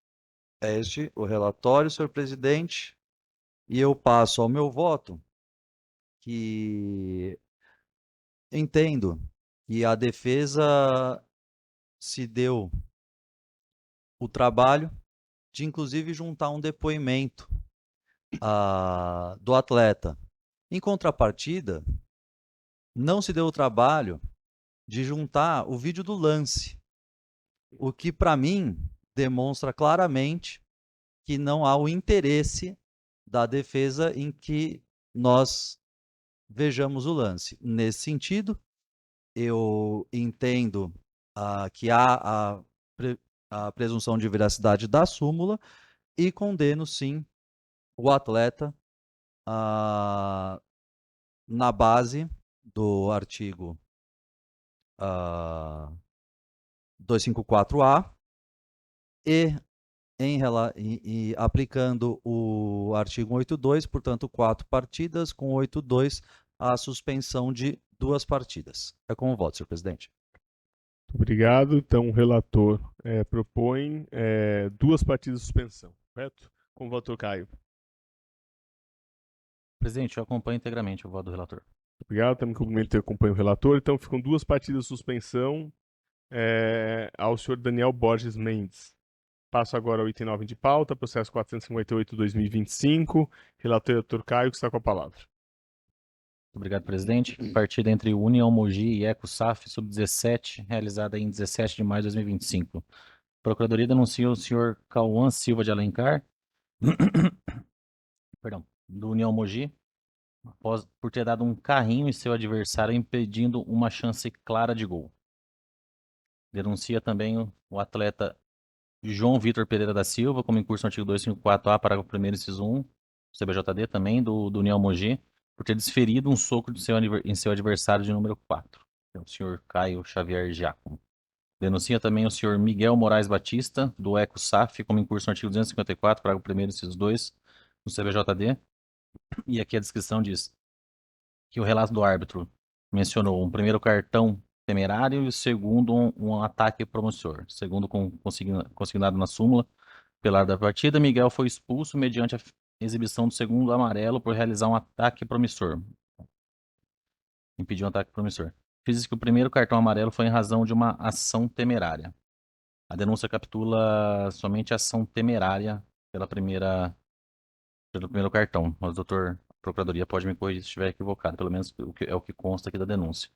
Este o relatório, senhor presidente, e eu passo ao meu voto, que entendo que a defesa se deu o trabalho de, inclusive, juntar um depoimento do atleta. Em contrapartida, não se deu o trabalho de juntar o vídeo do lance, o que, para mim, demonstra claramente que não há o interesse da defesa em que nós vejamos o lance. Nesse sentido, eu entendo que há a presunção de veracidade da súmula e condeno, sim, o atleta na base do artigo 254-A e aplicando o artigo 182, portanto, 4 partidas, com 82, a suspensão de 2 partidas. É com o voto, senhor presidente. Obrigado. Então, o relator propõe 2 partidas de suspensão, correto? Com o voto, Caio. Presidente, eu acompanho integralmente o voto do relator. Obrigado. Também acompanho o relator. Então, ficam 2 partidas de suspensão ao senhor Daniel Borges Mendes. Passo agora ao item 9 de pauta, processo 458/2025. Relator doutor Caio, que está com a palavra. Obrigado, presidente. Partida entre União Mogi e EcoSaf Sub-17, realizada em 17 de maio de 2025. A Procuradoria denuncia o senhor Cauã Silva de Alencar, perdão, do União Mogi, por ter dado um carrinho em seu adversário, impedindo uma chance clara de gol. Denuncia também o atleta João Vitor Pereira da Silva, como incurso no artigo 254-A, parágrafo 1º, inciso 1, CBJD também, do União Mogi, por ter desferido um soco em seu adversário de número 4, que é o senhor Caio Xavier Giacomo. Denuncia também o senhor Miguel Moraes Batista, do EcoSaf, como incurso no artigo 254, parágrafo 1º, inciso 2, do CBJD, E aqui a descrição diz que o relato do árbitro mencionou um primeiro cartão temerário e o segundo um ataque promissor. Segundo consignado na súmula, pela da partida, Miguel foi expulso mediante a exibição do segundo amarelo por realizar um ataque promissor. Impediu um ataque promissor. Fiz que o primeiro cartão amarelo foi em razão de uma ação temerária. A denúncia capitula somente a ação temerária pelo primeiro cartão. Mas o doutor Procuradoria pode me corrigir se estiver equivocado, pelo menos é o que consta aqui da denúncia.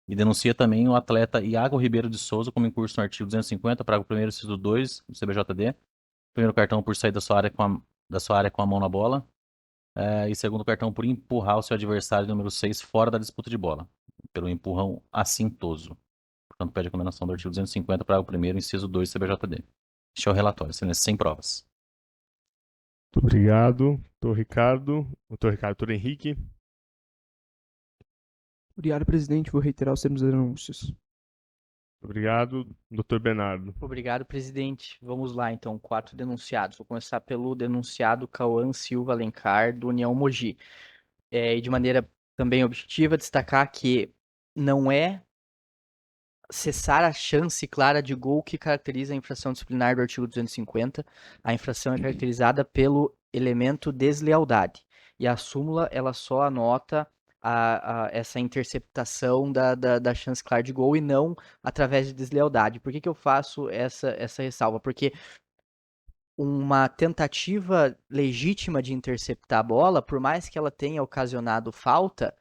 E denuncia também o atleta Iago Ribeiro de Souza, como incurso no artigo 250, parágrafo 1º, inciso 2, do CBJD. Primeiro cartão por sair da sua área com a mão na bola. E segundo cartão por empurrar o seu adversário número 6 fora da disputa de bola, pelo empurrão assintoso. Portanto, pede a condenação do artigo 250, parágrafo 1º, inciso 2 do CBJD. Este é o relatório, sem provas. Muito obrigado, doutor Ricardo. Doutor Henrique. Obrigado, presidente. Vou reiterar os termos das denúncias. Obrigado, doutor Bernardo. Obrigado, presidente. Vamos lá, então, 4 denunciados. Vou começar pelo denunciado Cauã Silva Alencar, do União Mogi. E de maneira também objetiva, destacar que não é cessar a chance clara de gol que caracteriza a infração disciplinar do artigo 250. A infração é caracterizada pelo elemento deslealdade. E a súmula, ela só anota essa interceptação da chance clara de gol e não através de deslealdade. Por que eu faço essa ressalva? Porque uma tentativa legítima de interceptar a bola, por mais que ela tenha ocasionado falta,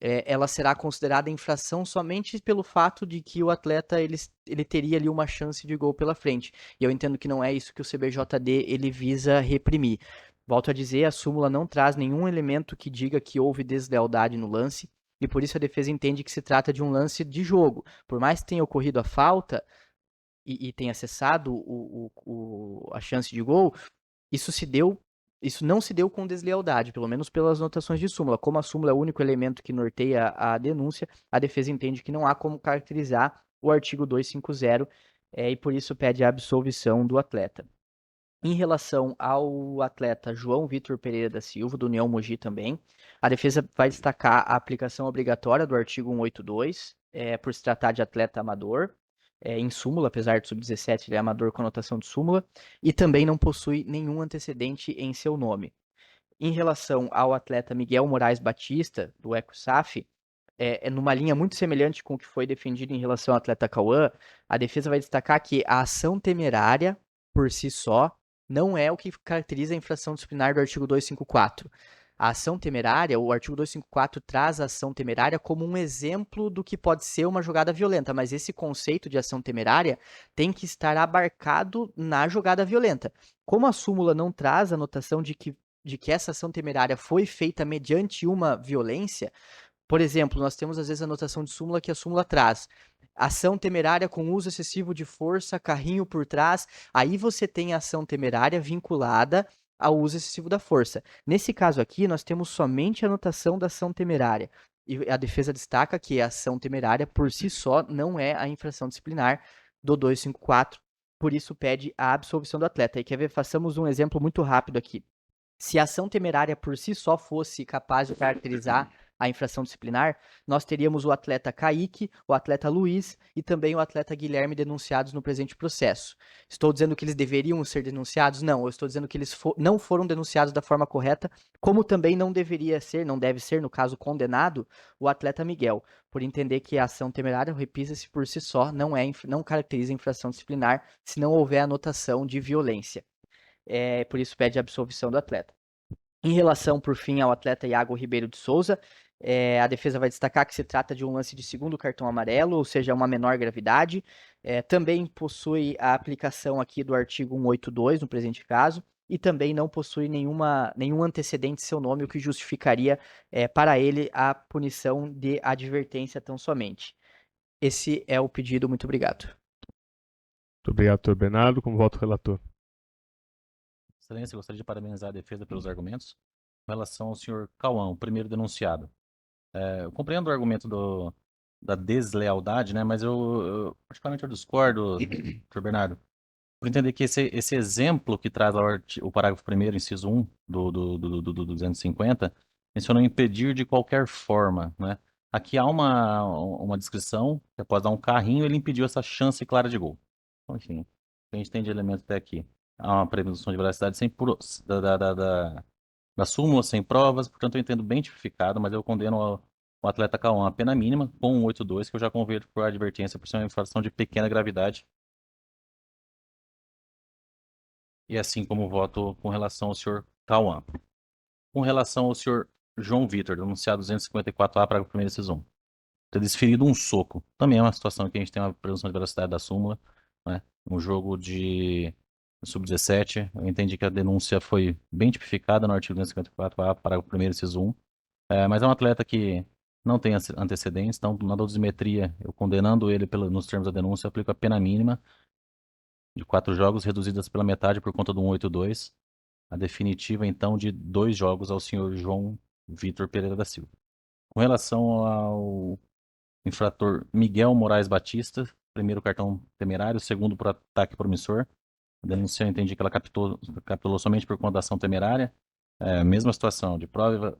ela será considerada infração somente pelo fato de que o atleta ele teria ali uma chance de gol pela frente. E eu entendo que não é isso que o CBJD ele visa reprimir. Volto a dizer, a súmula não traz nenhum elemento que diga que houve deslealdade no lance, e por isso a defesa entende que se trata de um lance de jogo. Por mais que tenha ocorrido a falta e tenha cessado a chance de gol, isso não se deu com deslealdade, pelo menos pelas notações de súmula. Como a súmula é o único elemento que norteia a denúncia, a defesa entende que não há como caracterizar o artigo 250 e por isso pede a absolvição do atleta. Em relação ao atleta João Vitor Pereira da Silva, do União Mogi também, a defesa vai destacar a aplicação obrigatória do artigo 182, por se tratar de atleta amador, em súmula, apesar de sub-17 ele é amador com notação de súmula, e também não possui nenhum antecedente em seu nome. Em relação ao atleta Miguel Moraes Batista, do EcoSAF, numa linha muito semelhante com o que foi defendido em relação ao atleta Cauã, a defesa vai destacar que a ação temerária, por si só, não é o que caracteriza a infração disciplinar do artigo 254. A ação temerária, o artigo 254 traz a ação temerária como um exemplo do que pode ser uma jogada violenta, mas esse conceito de ação temerária tem que estar abarcado na jogada violenta. Como a súmula não traz a notação de que essa ação temerária foi feita mediante uma violência, por exemplo, nós temos às vezes a notação de súmula que a súmula traz ação temerária com uso excessivo de força, carrinho por trás, aí você tem a ação temerária vinculada ao uso excessivo da força. Nesse caso aqui, nós temos somente a notação da ação temerária. E a defesa destaca que a ação temerária, por si só, não é a infração disciplinar do 254, por isso pede a absolvição do atleta. E quer ver, façamos um exemplo muito rápido aqui. Se a ação temerária por si só fosse capaz de caracterizar a infração disciplinar, nós teríamos o atleta Kaique, o atleta Luiz e também o atleta Guilherme denunciados no presente processo. Estou dizendo que eles deveriam ser denunciados? Não, eu estou dizendo que eles não foram denunciados da forma correta, como também não deveria ser, não deve ser, no caso condenado, o atleta Miguel, por entender que a ação temerária, repisa-se por si só, não caracteriza infração disciplinar se não houver anotação de violência. Por isso pede a absolvição do atleta. Em relação, por fim, ao atleta Iago Ribeiro de Souza, a defesa vai destacar que se trata de um lance de segundo cartão amarelo, ou seja, uma menor gravidade. Também possui a aplicação aqui do artigo 182, no presente caso, e também não possui nenhum antecedente em seu nome, o que justificaria para ele a punição de advertência tão somente. Esse é o pedido, muito obrigado. Muito obrigado, doutor Bernardo. Como voto o relator? Excelência, gostaria de parabenizar a defesa pelos argumentos. Com relação ao senhor Cauã, o primeiro denunciado. Eu compreendo o argumento da deslealdade, né? Mas particularmente, eu discordo, doutor Bernardo. por entender que esse exemplo que traz o parágrafo 1º, inciso 1 do 250, menciona impedir de qualquer forma, né? Aqui há uma descrição, que após dar um carrinho, ele impediu essa chance clara de gol. Então, enfim, o que a gente tem de elemento até aqui. Há uma presunção de veracidade da súmula, sem provas, portanto eu entendo bem tipificado, mas eu condeno o atleta Cauã a pena mínima, com um 8-2, que eu já converto por advertência por ser uma infração de pequena gravidade. E assim como voto com relação ao senhor Cauã. Com relação ao senhor João Vitor, denunciado 254A, parágrafo 1º, inciso 1. Ter desferido um soco. Também é uma situação que a gente tem uma presunção de veracidade da súmula, né? Um jogo de sub-17. Eu entendi que a denúncia foi bem tipificada no artigo 254A, parágrafo 1º, inciso 1. Mas é um atleta que não tem antecedentes, então na dosimetria, eu condenando ele nos termos da denúncia, aplico a pena mínima de 4 jogos, reduzidas pela metade por conta do 182. A definitiva, então, de 2 jogos ao senhor João Vitor Pereira da Silva. Com relação ao infrator Miguel Moraes Batista, primeiro cartão temerário, segundo por ataque promissor. A denúncia, eu entendi que ela capitulou somente por conta da ação temerária. Mesma situação, de prova,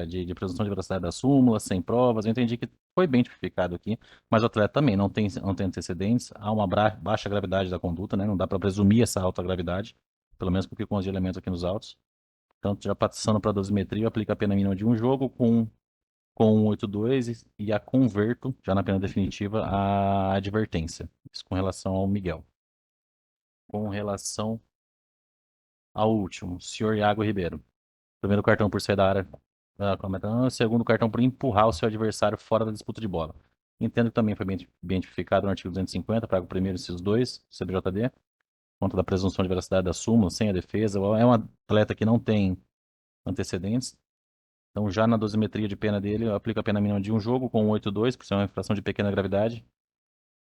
de presunção de veracidade da súmula, sem provas. Eu entendi que foi bem tipificado aqui, mas o atleta também não tem antecedentes. Há uma baixa gravidade da conduta, né? Não dá para presumir essa alta gravidade, pelo menos porque com os elementos aqui nos autos. Então, já passando para a dosimetria, eu aplico a pena mínima de um jogo com 182 e a converto, já na pena definitiva, a advertência. Isso com relação ao Miguel. Com relação ao último, senhor Iago Ribeiro. Primeiro cartão por sair da área, segundo cartão por empurrar o seu adversário fora da disputa de bola. Entendo que também foi bem identificado no artigo 250, parágrafo 1º, inciso 2, CBJD, conta da presunção de veracidade da súmula, sem a defesa. É um atleta que não tem antecedentes. Então, já na dosimetria de pena dele, eu aplico a pena mínima de um jogo com 182, por ser uma infração de pequena gravidade.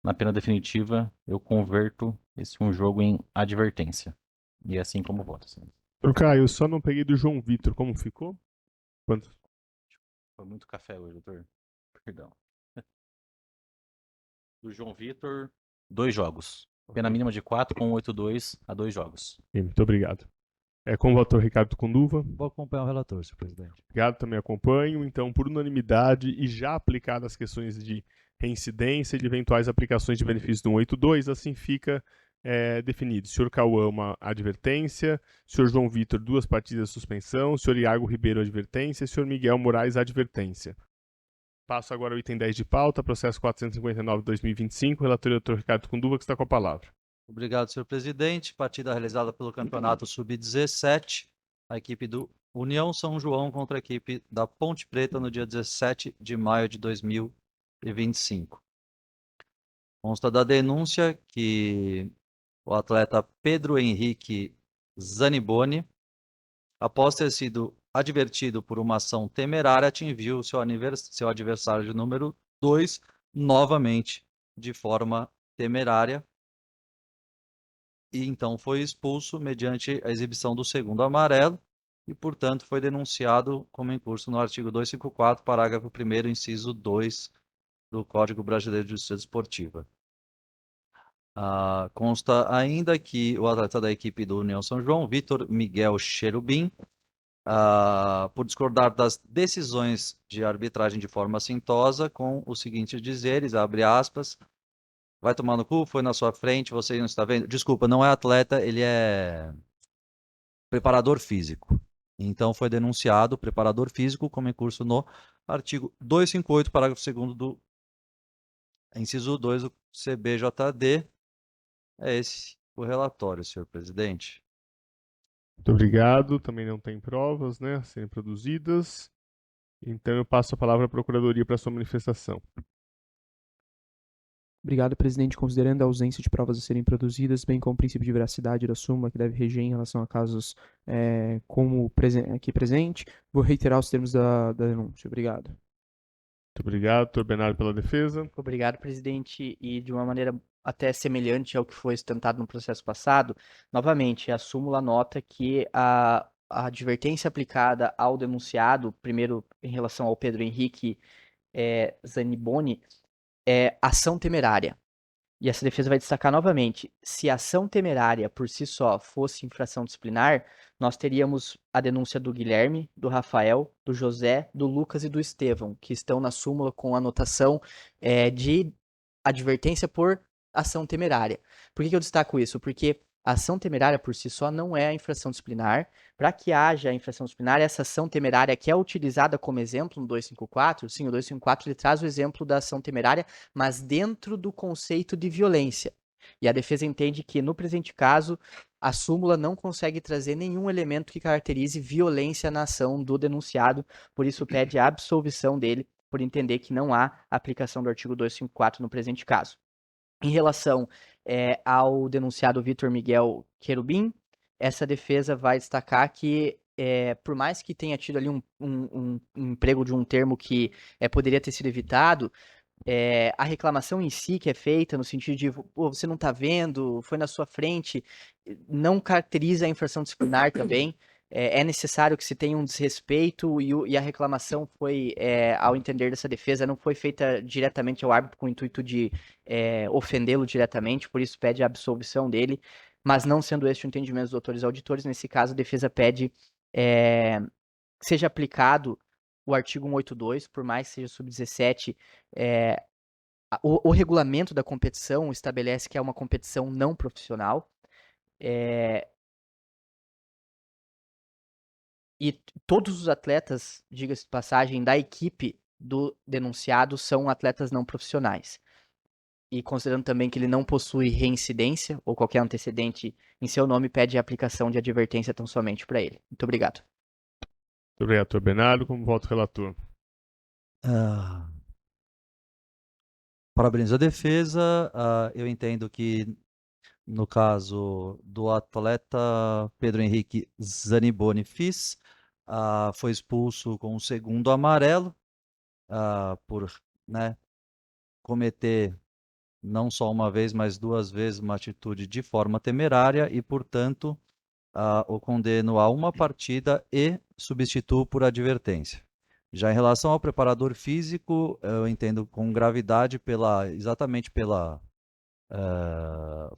Na pena definitiva, eu converto esse um jogo em advertência. E é assim como voto. Assim. Doutor Caio, eu só não peguei do João Vitor, como ficou? Quanto? Foi muito café hoje, doutor. Perdão. Do João Vitor, 2 jogos. Pena mínima de 4 com 8-2 a 2 jogos. Muito obrigado. Com o voto Ricardo Conduva. Vou acompanhar o relator, senhor presidente. Obrigado, também acompanho. Então, por unanimidade e já aplicadas as questões de reincidência e de eventuais aplicações de benefícios do 182, assim fica definido. Senhor Cauã, uma advertência. Senhor João Vitor, 2 partidas de suspensão. Senhor Iago Ribeiro, advertência. Senhor Miguel Moraes, advertência. Passo agora ao item 10 de pauta, processo 459/2025. Relator Dr. Ricardo Conduva, que está com a palavra. Obrigado, senhor presidente. Partida realizada pelo Campeonato Sub-17. A equipe do União São João contra a equipe da Ponte Preta no dia 17 de maio de 2025. Consta da denúncia que o atleta Pedro Henrique Zaniboni, após ter sido advertido por uma ação temerária, atingiu seu adversário de número 2 novamente de forma temerária, e então foi expulso mediante a exibição do segundo amarelo e, portanto, foi denunciado como incurso no artigo 254, parágrafo 1º, inciso 2 do Código Brasileiro de Justiça Desportiva. Consta ainda que o atleta da equipe do União São João, Vitor Miguel Cherubim, por discordar das decisões de arbitragem de forma assintosa, com os seguintes dizeres, abre aspas, vai tomar no cu, foi na sua frente, você não está vendo? Desculpa, não é atleta, ele é preparador físico. Então foi denunciado preparador físico como incurso no artigo 258, parágrafo 2º do inciso 2 do CBJD. É esse o relatório, senhor presidente. Muito obrigado. Também não tem provas, né, a serem produzidas. Então eu passo a palavra à Procuradoria para sua manifestação. Obrigado, presidente. Considerando a ausência de provas a serem produzidas, bem como o princípio de veracidade da súmula que deve reger em relação a casos como aqui presente, vou reiterar os termos da denúncia. Obrigado. Muito obrigado, doutor Bernardo, pela defesa. Obrigado, presidente. E de uma maneira até semelhante ao que foi tentado no processo passado, novamente, a súmula nota que a advertência aplicada ao denunciado, primeiro em relação ao Pedro Henrique Zaniboni, é ação temerária. E essa defesa vai destacar novamente: se a ação temerária por si só fosse infração disciplinar, nós teríamos a denúncia do Guilherme, do Rafael, do José, do Lucas e do Estevão, que estão na súmula com anotação de advertência por ação temerária. Por que eu destaco isso? Porque a ação temerária por si só não é a infração disciplinar. Para que haja a infração disciplinar, essa ação temerária que é utilizada como exemplo no 254, sim, o 254 ele traz o exemplo da ação temerária, mas dentro do conceito de violência. E a defesa entende que, no presente caso, a súmula não consegue trazer nenhum elemento que caracterize violência na ação do denunciado, por isso pede a absolvição dele, por entender que não há aplicação do artigo 254 no presente caso. Em relação ao denunciado Vitor Miguel Querubim, essa defesa vai destacar que, por mais que tenha tido ali um emprego de um termo que poderia ter sido evitado, a reclamação em si que é feita, no sentido de, pô, você não tá vendo, foi na sua frente, não caracteriza a infração disciplinar também. É necessário que se tenha um desrespeito e a reclamação foi, ao entender dessa defesa, não foi feita diretamente ao árbitro com o intuito de ofendê-lo diretamente, por isso pede a absolvição dele, mas não sendo este o entendimento dos autores auditores, nesse caso a defesa pede que seja aplicado o artigo 182, por mais que seja sub-17, o regulamento da competição estabelece que é uma competição não profissional, e todos os atletas, diga-se de passagem, da equipe do denunciado são atletas não profissionais. E considerando também que ele não possui reincidência ou qualquer antecedente em seu nome, pede a aplicação de advertência tão somente para ele. Muito obrigado. Muito obrigado, doutor Bernardo. Como voto relator? Ah, parabéns à defesa. Eu entendo que, no caso do atleta Pedro Henrique Zaniboni Fis, foi expulso com o segundo amarelo, por, né, cometer não só uma vez, mas duas vezes uma atitude de forma temerária e, portanto, o condeno a uma partida e substituo por advertência. Já em relação ao preparador físico, eu entendo com gravidade exatamente pela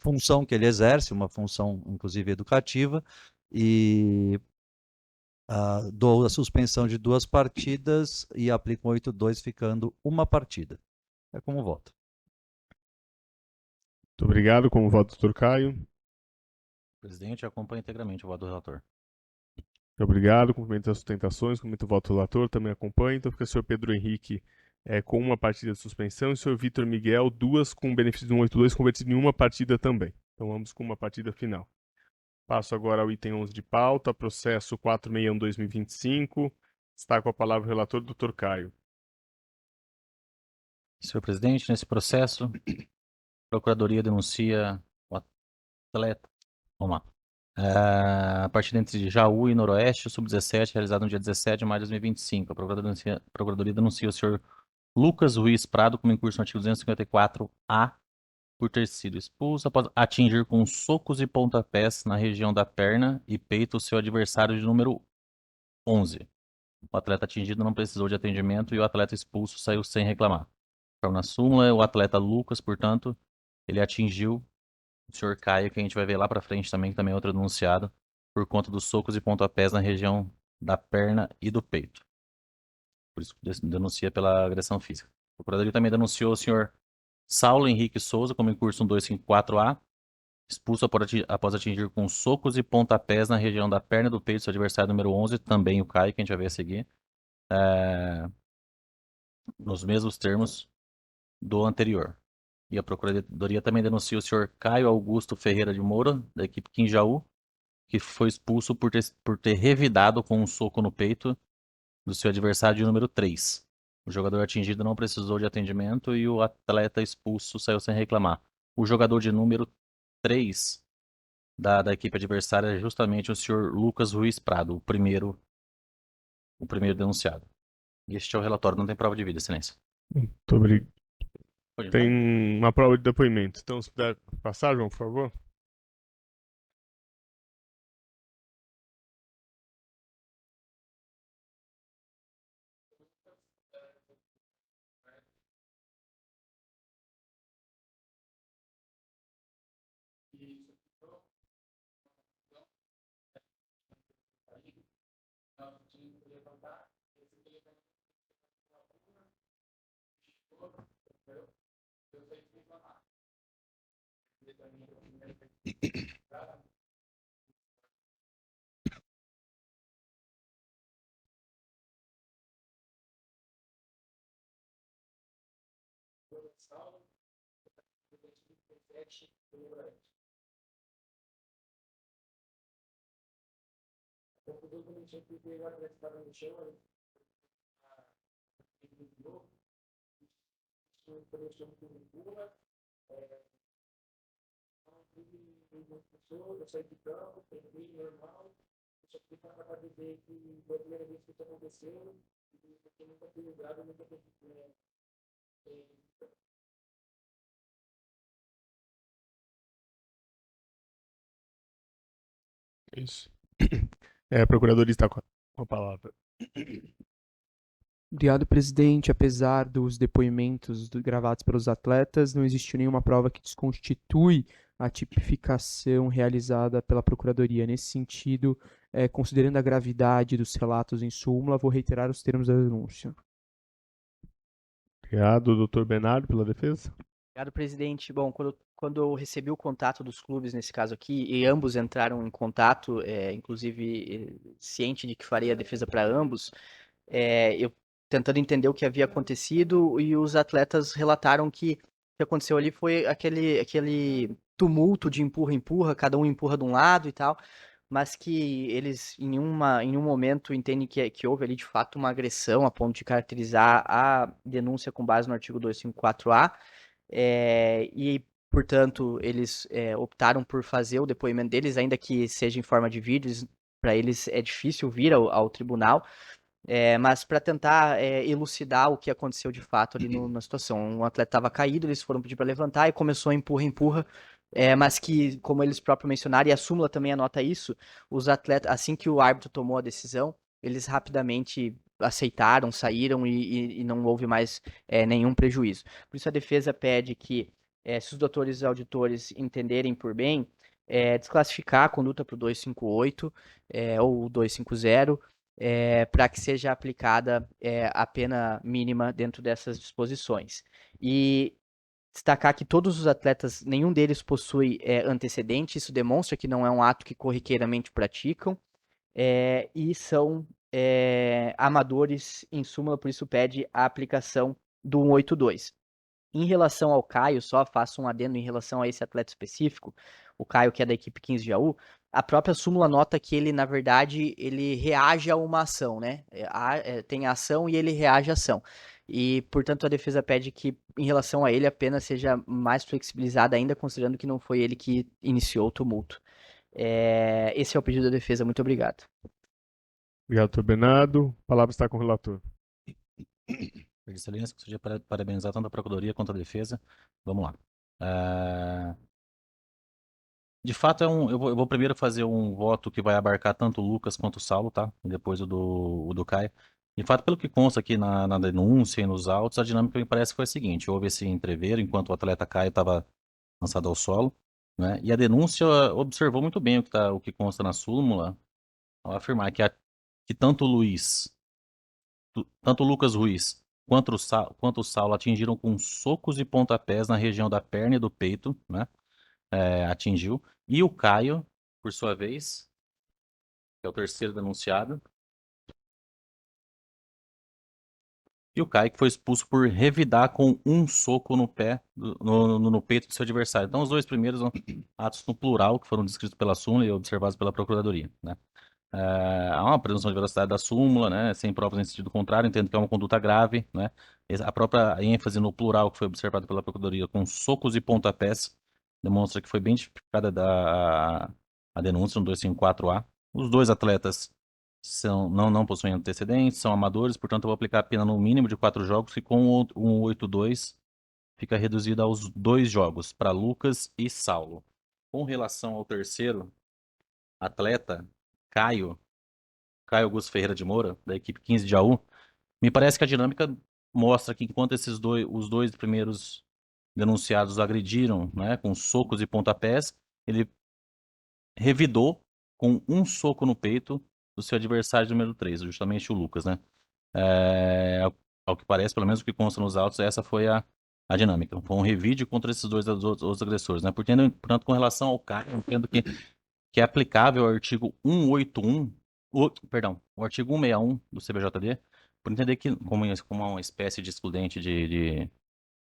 função que ele exerce, uma função inclusive educativa, e dou a suspensão de 2 partidas e aplico um 8-2, ficando uma partida. É como voto. Muito obrigado. Como voto, doutor Caio? Presidente, acompanha integralmente o voto do relator. Muito obrigado. Cumprimento as sustentações, cumprimento o voto do relator, também acompanho. Então fica o senhor Pedro Henrique com uma partida de suspensão e o senhor Vitor Miguel, duas com benefício de 182, convertido em uma partida também. Então ambos com uma partida final. Passo agora ao item 11 de pauta, processo 461/2025. Está com a palavra o relator, doutor Caio. Senhor presidente, nesse processo, a Procuradoria denuncia o atleta. Vamos lá. A partida entre Jaú e Noroeste, sub-17, realizada no dia 17 de maio de 2025. A Procuradoria denuncia o senhor Lucas Ruiz Prado como incurso no artigo 254-A por ter sido expulso após atingir com socos e pontapés na região da perna e peito o seu adversário de número 11. O atleta atingido não precisou de atendimento e o atleta expulso saiu sem reclamar. Então, na súmula, o atleta Lucas, portanto, ele atingiu o senhor Caio, que a gente vai ver lá pra frente também, que também é outro denunciado, por conta dos socos e pontapés na região da perna e do peito. Por isso denuncia pela agressão física. O procurador também denunciou o senhor Saulo Henrique Souza como incurso no 254-A, expulso após atingir com socos e pontapés na região da perna e do peito seu adversário número 11, também o Caio, que a gente vai ver a seguir, nos mesmos termos do anterior. E a Procuradoria também denuncia o senhor Caio Augusto Ferreira de Moura, da equipe Quinjaú, que foi expulso por ter revidado com um soco no peito do seu adversário de número 3. O jogador atingido não precisou de atendimento e o atleta expulso saiu sem reclamar. O jogador de número 3 da equipe adversária é justamente o senhor Lucas Ruiz Prado, o primeiro denunciado. E este é o relatório, não tem prova de vida, excelência. Muito obrigado. Pode Tem entrar? uma prova de depoimento. Então, se puder passar, João, por favor. Isso. A Procuradoria está com a palavra. Obrigado, presidente. Apesar dos depoimentos gravados pelos atletas, não existiu nenhuma prova que desconstitui a tipificação realizada pela Procuradoria. Nesse sentido, considerando a gravidade dos relatos em súmula, vou reiterar os termos da denúncia. Obrigado, doutor Bernardo, pela defesa. Obrigado, presidente. Bom, quando eu recebi o contato dos clubes, nesse caso aqui, e ambos entraram em contato, inclusive ciente de que faria a defesa para ambos, eu tentando entender o que havia acontecido, e os atletas relataram que o que aconteceu ali foi aquele tumulto de empurra-empurra, cada um empurra de um lado e tal, mas que eles em um momento entendem que houve ali de fato uma agressão a ponto de caracterizar a denúncia com base no artigo 254A, e, portanto, eles optaram por fazer o depoimento deles, ainda que seja em forma de vídeos, para eles é difícil vir ao tribunal, mas para tentar elucidar o que aconteceu de fato ali na situação. Um atleta estava caído, eles foram pedir para levantar e começou a empurra-empurra, mas que, como eles próprios mencionaram, e a súmula também anota isso, os atletas, assim que o árbitro tomou a decisão, eles rapidamente aceitaram, saíram e não houve mais nenhum prejuízo. Por isso a defesa pede que, se os doutores e auditores entenderem por bem, desclassificar a conduta para o 258 ou 250, para que seja aplicada a pena mínima dentro dessas disposições. E destacar que todos os atletas, nenhum deles possui antecedente, isso demonstra que não é um ato que corriqueiramente praticam, e são amadores, em súmula, por isso pede a aplicação do 182. Em relação ao Caio, só faço um adendo em relação a esse atleta específico, o Caio, que é da equipe 15 de Jaú, a própria súmula nota que ele, na verdade, ele reage a uma ação, né? Tem a ação e ele reage à ação. E, portanto, a defesa pede que, em relação a ele, a pena seja mais flexibilizada ainda, considerando que não foi ele que iniciou o tumulto. Esse é o pedido da defesa. Muito obrigado. Obrigado, doutor Bernardo. A palavra está com o relator. Excelência, gostaria de parabenizar tanto a Procuradoria quanto a Defesa. Vamos lá. De fato, eu vou primeiro fazer um voto que vai abarcar tanto o Lucas quanto o Saulo, tá? E depois o do Caio. De fato, pelo que consta aqui na denúncia e nos autos, a dinâmica me parece que foi a seguinte: houve esse entreveiro enquanto o atleta Caio estava lançado ao solo, né? E a denúncia observou muito bem o que consta na súmula, ao afirmar que tanto o Lucas Ruiz quanto o Saulo atingiram com socos e pontapés na região da perna e do peito, né? Atingiu. E o Caio, por sua vez, que é o terceiro denunciado. E o Caio que foi expulso por revidar com um soco no pé, no peito do seu adversário. Então, os dois primeiros são atos no plural, que foram descritos pela súmula e observados pela Procuradoria, né? Há uma presunção de veracidade da súmula, né? Sem provas em sentido contrário, entendo que é uma conduta grave, né? A própria ênfase no plural que foi observado pela Procuradoria com socos e pontapés demonstra que foi bem tipificada a denúncia no 254A. Os dois atletas não possuem antecedentes, são amadores, portanto eu vou aplicar a pena no mínimo de 4 jogos, e com o 182 fica reduzida aos 2 jogos, para Lucas e Saulo. Com relação ao terceiro atleta, Caio Augusto Ferreira de Moura, da equipe 15 de Jaú, me parece que a dinâmica mostra que enquanto os dois primeiros denunciados agrediram, né, com socos e pontapés, ele revidou com um soco no peito do seu adversário número 3, justamente o Lucas, né? Ao que parece, pelo menos o que consta nos autos, essa foi a dinâmica. Foi um revide contra esses dois outros agressores, né? Portanto, com relação ao Caio, eu entendo que é aplicável o artigo 181, perdão, o artigo 161 do CBJD, por entender que, como uma espécie de excludente de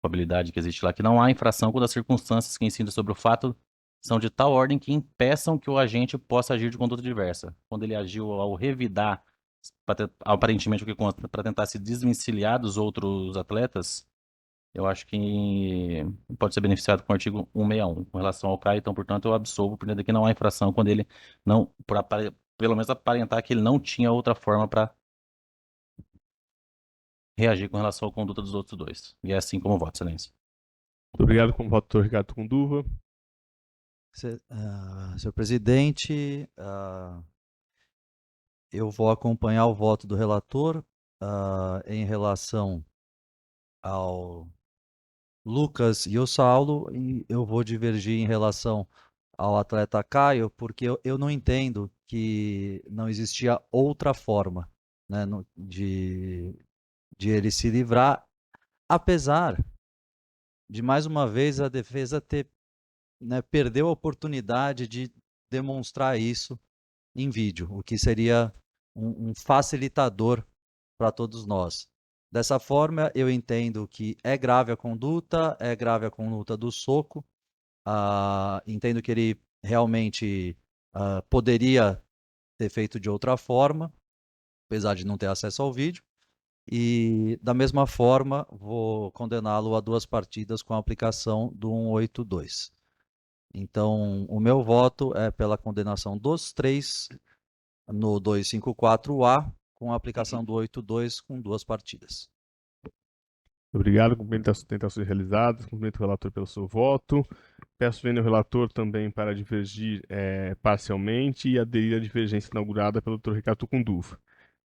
probabilidade que existe lá, que não há infração quando as circunstâncias que incidem sobre o fato são de tal ordem que impeçam que o agente possa agir de conduta diversa. Quando ele agiu ao revidar, aparentemente o que consta, para tentar se desvencilhar dos outros atletas, eu acho que pode ser beneficiado com o artigo 161. Com relação ao Caio, então, portanto, eu absolvo, por entender que não há infração quando ele não, pelo menos aparentar que ele não tinha outra forma para reagir com relação à conduta dos outros dois. E é assim como voto, excelência. Muito obrigado, como voto, doutor Ricardo Cunduva. Senhor presidente, eu vou acompanhar o voto do relator em relação ao Lucas e o Saulo, e eu vou divergir em relação ao atleta Caio, porque eu não entendo que não existia outra forma, né, de ele se livrar, apesar de, mais uma vez, a defesa perdeu a oportunidade de demonstrar isso em vídeo, o que seria um facilitador para todos nós. Dessa forma, eu entendo que é grave a conduta do soco, entendo que ele realmente poderia ter feito de outra forma, apesar de não ter acesso ao vídeo, e da mesma forma vou condená-lo a 2 partidas com a aplicação do 182. Então, o meu voto é pela condenação dos 3 no 254A, com a aplicação do 82 com 2 partidas. Obrigado, cumprimento as tentações realizadas, cumprimento o relator pelo seu voto. Peço vênia ao relator também para divergir parcialmente e aderir à divergência inaugurada pelo doutor Ricardo Cunduva.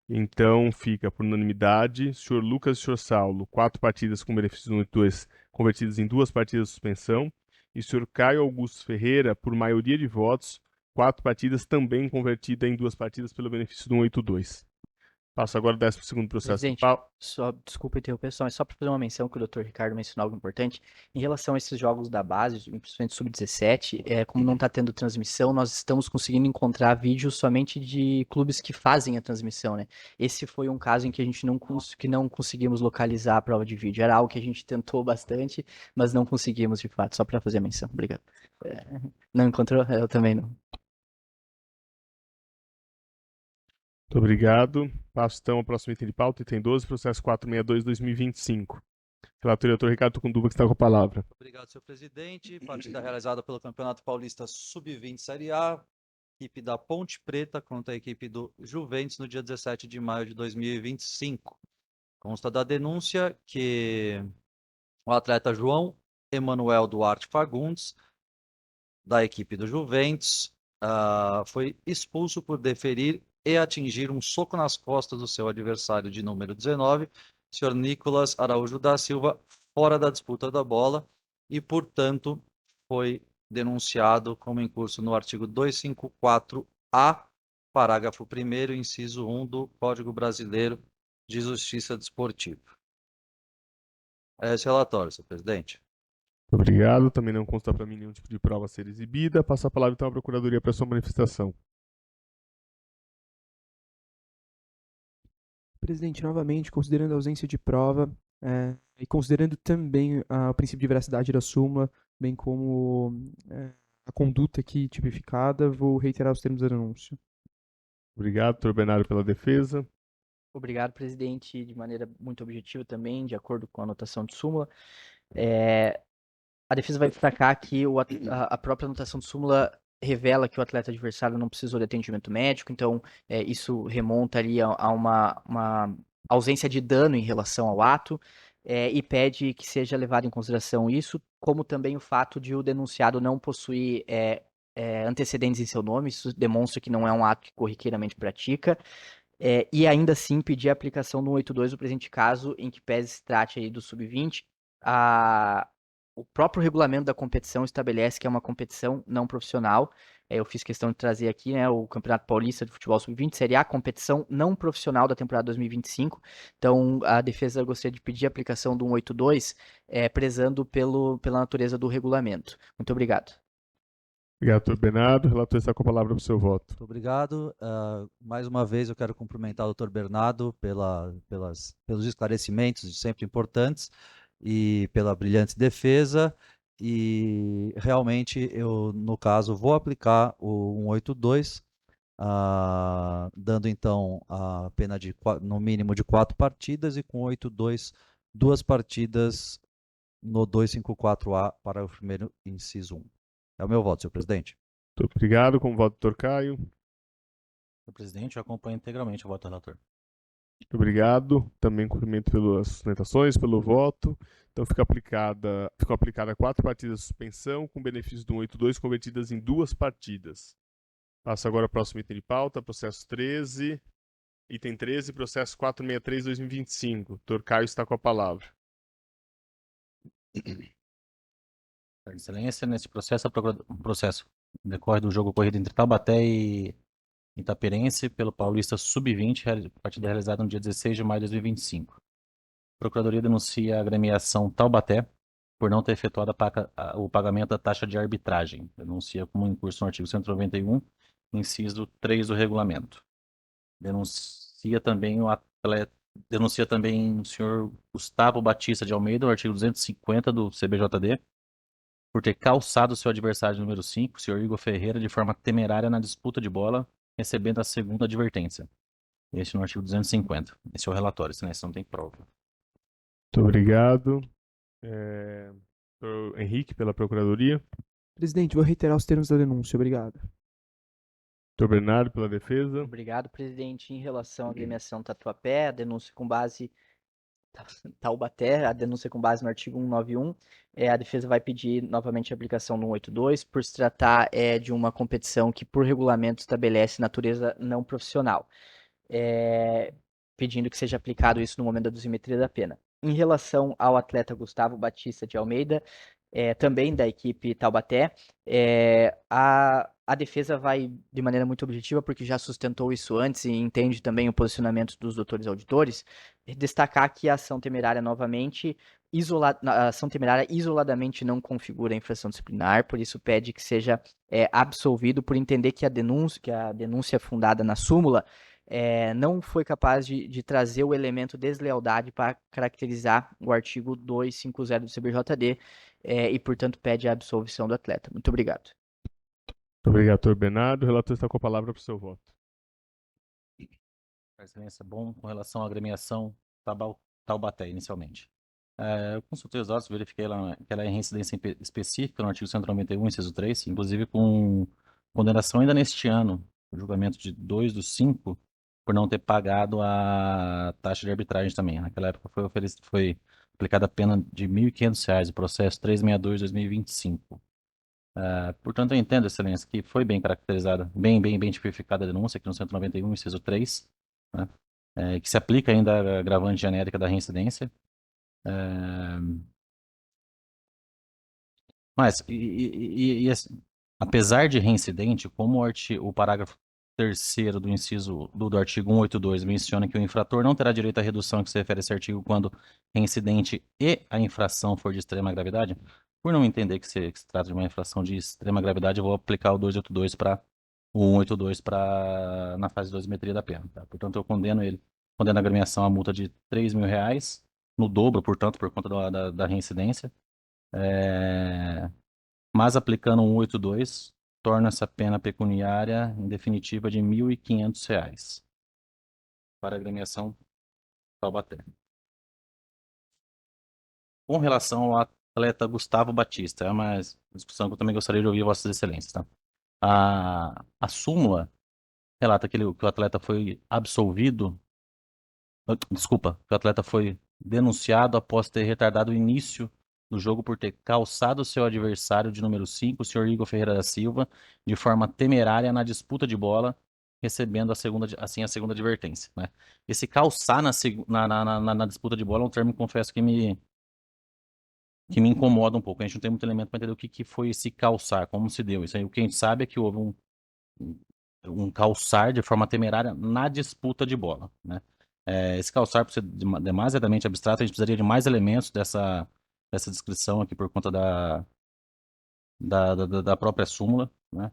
Então, fica por unanimidade, senhor Lucas e senhor Saulo, 4 partidas com benefício do 182 convertidas em 2 partidas de suspensão, e senhor Caio Augusto Ferreira, por maioria de votos, 4 partidas também convertidas em 2 partidas pelo benefício do 182. Passo agora ao 12º processo Presidente, verbal. só desculpa interromper, mas só para fazer uma menção que o Dr. Ricardo mencionou algo importante. Em relação a esses jogos da base, principalmente sub-17, como não está tendo transmissão, nós estamos conseguindo encontrar vídeos somente de clubes que fazem a transmissão, né? Esse foi um caso em que a gente não conseguimos localizar a prova de vídeo. Era algo que a gente tentou bastante, mas não conseguimos de fato. Só para fazer a menção. Obrigado. Não encontrou? Eu também não. Muito obrigado. Passo então ao próximo item de pauta, item 12, processo 462-2025. Relator doutor Ricardo Cunduva, que está com a palavra. Obrigado, senhor presidente. Partida realizada pelo Campeonato Paulista Sub-20 Série A, equipe da Ponte Preta contra a equipe do Juventus no dia 17 de maio de 2025. Consta da denúncia que o atleta João Emanuel Duarte Fagundes, da equipe do Juventus, foi expulso por deferir e atingir um soco nas costas do seu adversário de número 19, senhor Nicolas Araújo da Silva, fora da disputa da bola, e, portanto, foi denunciado como incurso no artigo 254-A, parágrafo 1º, inciso 1 do Código Brasileiro de Justiça Desportiva. Esse relatório, senhor presidente. Muito obrigado. Também não consta para mim nenhum tipo de prova a ser exibida. Passo a palavra então à Procuradoria para sua manifestação. Presidente, novamente, considerando a ausência de prova e considerando também o princípio de veracidade da súmula, bem como a conduta aqui tipificada, vou reiterar os termos da denúncia. Obrigado, doutor Bernardo, pela defesa. Obrigado, presidente, de maneira muito objetiva também, de acordo com a anotação de súmula. A defesa vai destacar que a própria anotação de súmula revela que o atleta adversário não precisou de atendimento médico, então isso remonta ali a uma ausência de dano em relação ao ato, e pede que seja levado em consideração isso, como também o fato de o denunciado não possuir antecedentes em seu nome, isso demonstra que não é um ato que corriqueiramente pratica, e ainda assim pedir a aplicação do 182 no presente caso, em que pese se trate aí do sub-20, o próprio regulamento da competição estabelece que é uma competição não profissional. Eu fiz questão de trazer aqui, né, o Campeonato Paulista de Futebol Sub-20, Série A, competição não profissional da temporada 2025. Então, a defesa gostaria de pedir a aplicação do 182, prezando pela natureza do regulamento. Muito obrigado. Obrigado, doutor Bernardo. O relator está com a palavra para o seu voto. Muito obrigado. Mais uma vez eu quero cumprimentar o Dr. Bernardo pelos esclarecimentos sempre importantes e pela brilhante defesa. E realmente eu, no caso, vou aplicar o 182, dando então a pena de no mínimo de 4 partidas e com 82, 2 partidas no 254A para o primeiro inciso 1. É o meu voto, senhor presidente. Muito obrigado. Com o voto do doutor Caio. Senhor presidente, eu acompanho integralmente o voto do relator. Muito obrigado. Também cumprimento pelas sustentações, pelo voto. Então ficou aplicada 4 partidas de suspensão, com benefício do 182 convertidas em 2 partidas. Passo agora ao próximo item de pauta, processo 13. Item 13, processo 463/2025. Doutor Caio está com a palavra. Excelência, nesse processo, o processo decorre do jogo ocorrido entre Taubaté e Itaperense pelo Paulista Sub-20, partida realizada no dia 16 de maio de 2025. A Procuradoria denuncia a agremiação Taubaté por não ter efetuado o pagamento da taxa de arbitragem. Denuncia como incurso no artigo 191, inciso 3 do regulamento. Denuncia também o senhor Gustavo Batista de Almeida, o artigo 250 do CBJD, por ter calçado seu adversário número 5, o senhor Igor Ferreira, de forma temerária na disputa de bola, recebendo a segunda advertência. Este no artigo 250. Esse é o relatório, excelência, não tem prova. Muito obrigado. Doutor Henrique, pela Procuradoria. Presidente, vou reiterar os termos da denúncia. Obrigado. Doutor Bernardo, pela defesa. Obrigado, presidente. Em relação à agremiação Tatuapé, a denúncia com base Taubaté, a denúncia com base no artigo 191, a defesa vai pedir novamente a aplicação do 182, por se tratar de uma competição que, por regulamento, estabelece natureza não profissional, pedindo que seja aplicado isso no momento da dosimetria da pena. Em relação ao atleta Gustavo Batista de Almeida, também da equipe Taubaté, a defesa vai de maneira muito objetiva, porque já sustentou isso antes e entende também o posicionamento dos doutores auditores, destacar que a ação temerária novamente, a ação temerária isoladamente não configura a infração disciplinar, por isso pede que seja absolvido por entender que a denúncia fundada na súmula não foi capaz de trazer o elemento deslealdade para caracterizar o artigo 250 do CBJD, e, portanto, pede a absolvição do atleta. Muito obrigado. Muito obrigado, doutor Bernardo. O relator está com a palavra para o seu voto. Excelência, bom com relação à agremiação Taubaté, inicialmente. Eu consultei os dados, verifiquei que ela é reincidência específica no artigo 191, inciso 3, inclusive com condenação ainda neste ano, o julgamento de 2/5, por não ter pagado a taxa de arbitragem também. Naquela época foi aplicada a pena de R$ 1.500, o processo 362/2025. Portanto, eu entendo, excelência, que foi bem caracterizada, bem tipificada a denúncia aqui no 191, inciso 3, né? Que se aplica ainda a agravante genérica da reincidência. Mas, assim, apesar de reincidente, como o parágrafo 3º do inciso do artigo 182 menciona que o infrator não terá direito à redução que se refere a esse artigo quando reincidente e a infração for de extrema gravidade, por não entender que se trata de uma infração de extrema gravidade, eu vou aplicar o 282 para o 182 na fase de dosimetria da pena. Tá? Portanto, eu condeno a agremiação à multa de R$ 3.000, no dobro, portanto, por conta da reincidência. Mas aplicando o 182, torna essa pena pecuniária em definitiva de R$ 1.500 para a agremiação Taubaté. Com relação ao atleta Gustavo Batista, é uma discussão que eu também gostaria de ouvir Vossas Excelências. Tá? A súmula relata que o atleta foi absolvido, desculpa, que o atleta foi denunciado após ter retardado o início do jogo por ter calçado seu adversário de número 5, o senhor Igor Ferreira da Silva, de forma temerária na disputa de bola, recebendo a segunda advertência. Né? Esse calçar na disputa de bola é um termo, confesso, que me que me incomoda um pouco. A gente não tem muito elemento para entender o que foi esse calçar, como se deu. Isso aí, o que a gente sabe é que houve um calçar de forma temerária na disputa de bola, né? Esse calçar, por ser demasiadamente abstrato, a gente precisaria de mais elementos dessa descrição aqui por conta da própria súmula, né?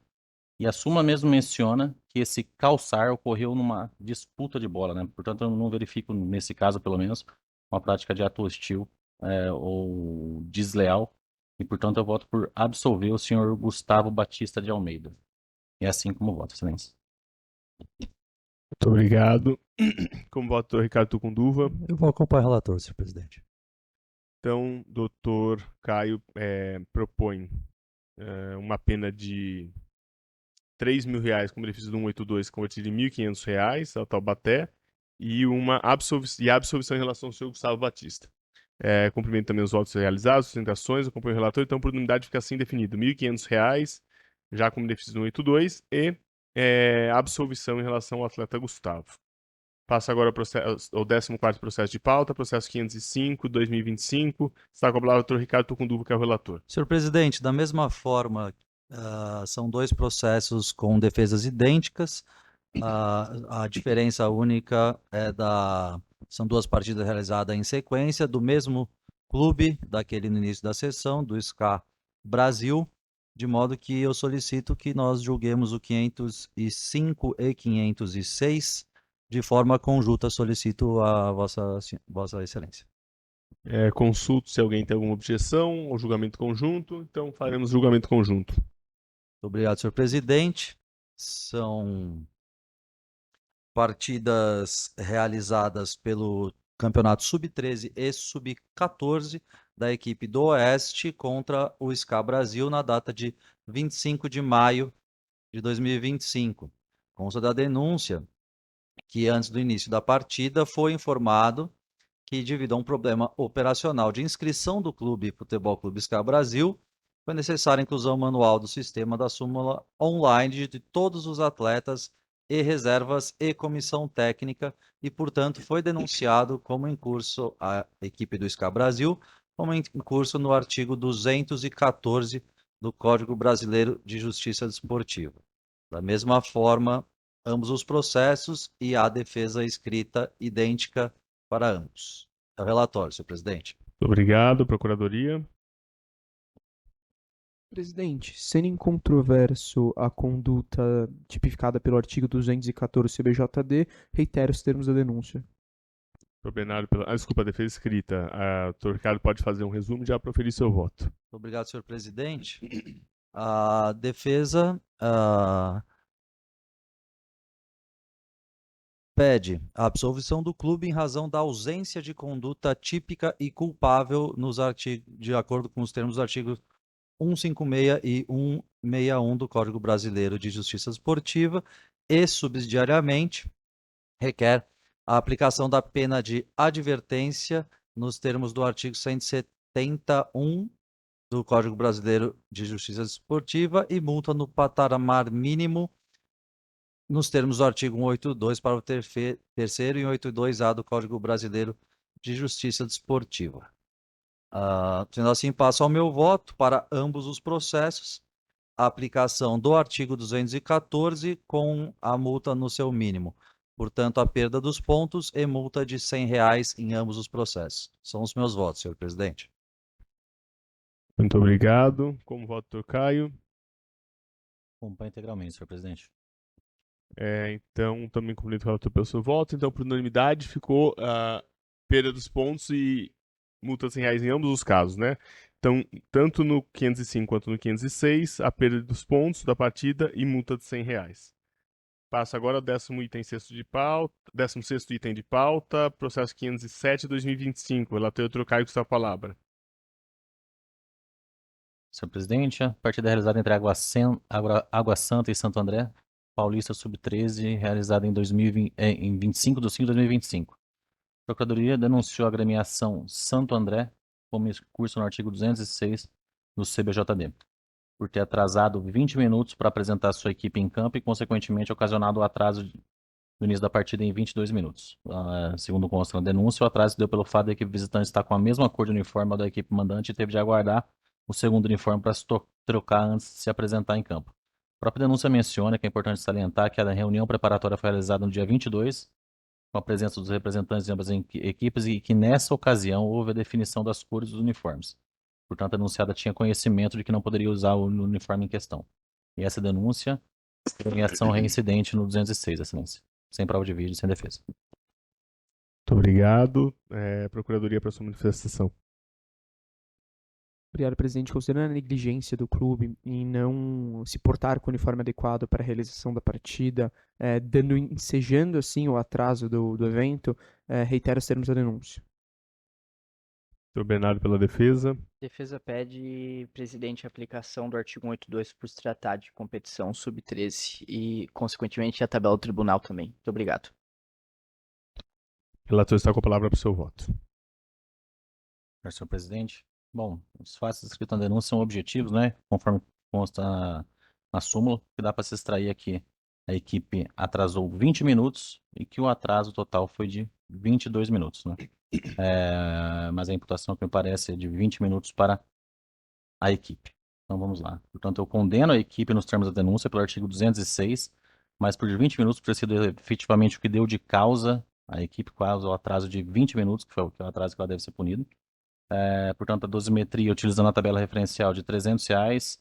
E a súmula mesmo menciona que esse calçar ocorreu numa disputa de bola, né? Portanto, eu não verifico, nesse caso, pelo menos, uma prática de ato hostil ou desleal. E, portanto, eu voto por absolver o senhor Gustavo Batista de Almeida. É assim como voto, excelência. Muito obrigado. Como voto, doutor Ricardo Tucunduva. Eu vou acompanhar o relator, senhor presidente. Então, doutor Caio propõe uma pena de R$ 3.000 com benefício do 182 convertido em R$ 1.500 ao Taubaté e a absolvição em relação ao senhor Gustavo Batista. Cumprimento também os votos realizados, sustentações, acompanho o relator, então por unanimidade fica assim definido: R$ 1.500 já com benefício do 182 e absolvição em relação ao atleta Gustavo. Passa agora ao 14º processo de pauta, processo 505/2025. Está com a palavra o doutor Ricardo Tucunduva, que é o relator. Senhor presidente, da mesma forma, são dois processos com defesas idênticas. A diferença única são duas partidas realizadas em sequência do mesmo clube, daquele no início da sessão, do SCA Brasil, de modo que eu solicito que nós julguemos o 505 e 506 de forma conjunta. Solicito a Vossa Excelência. Consulto se alguém tem alguma objeção ao julgamento conjunto, então faremos julgamento conjunto. Obrigado, senhor presidente. São partidas realizadas pelo Campeonato Sub-13 e Sub-14 da equipe do Oeste contra o SCA Brasil na data de 25 de maio de 2025. Consta da denúncia que antes do início da partida foi informado que, devido a um problema operacional de inscrição do clube Futebol Clube SCA Brasil, foi necessária a inclusão manual do sistema da súmula online de todos os atletas e reservas e comissão técnica e, portanto, foi denunciado como em curso a equipe do SCA Brasil, como em curso no artigo 214 do Código Brasileiro de Justiça Desportiva. Da mesma forma, ambos os processos e a defesa escrita idêntica para ambos. É o relatório, senhor presidente. Obrigado, Procuradoria. Presidente, sendo incontroverso a conduta tipificada pelo artigo 214 CBJD, reitero os termos da denúncia. Desculpa, a defesa escrita. O doutor Ricardo pode fazer um resumo e já proferir seu voto. Obrigado, senhor presidente. A defesa pede a absolvição do clube em razão da ausência de conduta típica e culpável de acordo com os termos dos artigos 156 e 161 do Código Brasileiro de Justiça Desportiva e, subsidiariamente, requer a aplicação da pena de advertência nos termos do artigo 171 do Código Brasileiro de Justiça Desportiva e multa no patamar mínimo nos termos do artigo 182, parágrafo 3º e 182A do Código Brasileiro de Justiça Desportiva. Sendo assim, passo ao meu voto para ambos os processos, a aplicação do artigo 214 com a multa no seu mínimo. Portanto, a perda dos pontos e multa de R$ 100 em ambos os processos. São os meus votos, senhor presidente. Muito obrigado. Como voto, doutor Caio? Acompanho integralmente, senhor presidente. Então, também cumprimento o relator pelo seu voto. Então, por unanimidade, ficou a perda dos pontos e multa de R$ 100 em ambos os casos, né? Então, tanto no 505 quanto no 506, a perda dos pontos da partida e multa de R$ 100. Passa agora ao 16º item de pauta, processo 507/2025. Relator doutor Caio, com sua palavra. Senhor presidente, a partida realizada entre Água Santa e Santo André, Paulista Sub-13, realizada em 25/5/2025. A Procuradoria denunciou a agremiação Santo André, como curso no artigo 206 do CBJD, por ter atrasado 20 minutos para apresentar sua equipe em campo e, consequentemente, ocasionado o atraso do início da partida em 22 minutos. Segundo consta na denúncia, o atraso se deu pelo fato da equipe visitante estar com a mesma cor de uniforme da equipe mandante e teve de aguardar o segundo uniforme para se trocar antes de se apresentar em campo. A própria denúncia menciona que é importante salientar que a reunião preparatória foi realizada no dia 22, com a presença dos representantes de ambas equipes e que nessa ocasião houve a definição das cores dos uniformes. Portanto, a denunciada tinha conhecimento de que não poderia usar o uniforme em questão. E essa denúncia foi em ação reincidente no 206, Excelência. Sem prova de vídeo, sem defesa. Muito obrigado. Procuradoria para sua manifestação. Obrigado, presidente. Considerando a negligência do clube em não se portar com o uniforme adequado para a realização da partida, ensejando assim o atraso do evento, reitero os termos da denúncia. Doutor Bernardo pela defesa. Defesa pede, presidente, a aplicação do artigo 182 por se tratar de competição sub-13 e, consequentemente, a tabela do tribunal também. Muito obrigado. Relator está com a palavra para o seu voto. Senhor presidente. Bom, os fatos escritos na denúncia são objetivos, né? Conforme consta na súmula, que dá para se extrair aqui. A equipe atrasou 20 minutos e que o atraso total foi de 22 minutos, né? Mas a imputação que me parece é de 20 minutos para a equipe. Então vamos lá. Portanto, eu condeno a equipe nos termos da denúncia pelo artigo 206, mas por 20 minutos por ter sido efetivamente o que deu de causa a equipe, causa o atraso de 20 minutos, que foi o atraso que ela deve ser punido. Portanto, a dosimetria utilizando a tabela referencial de R$300,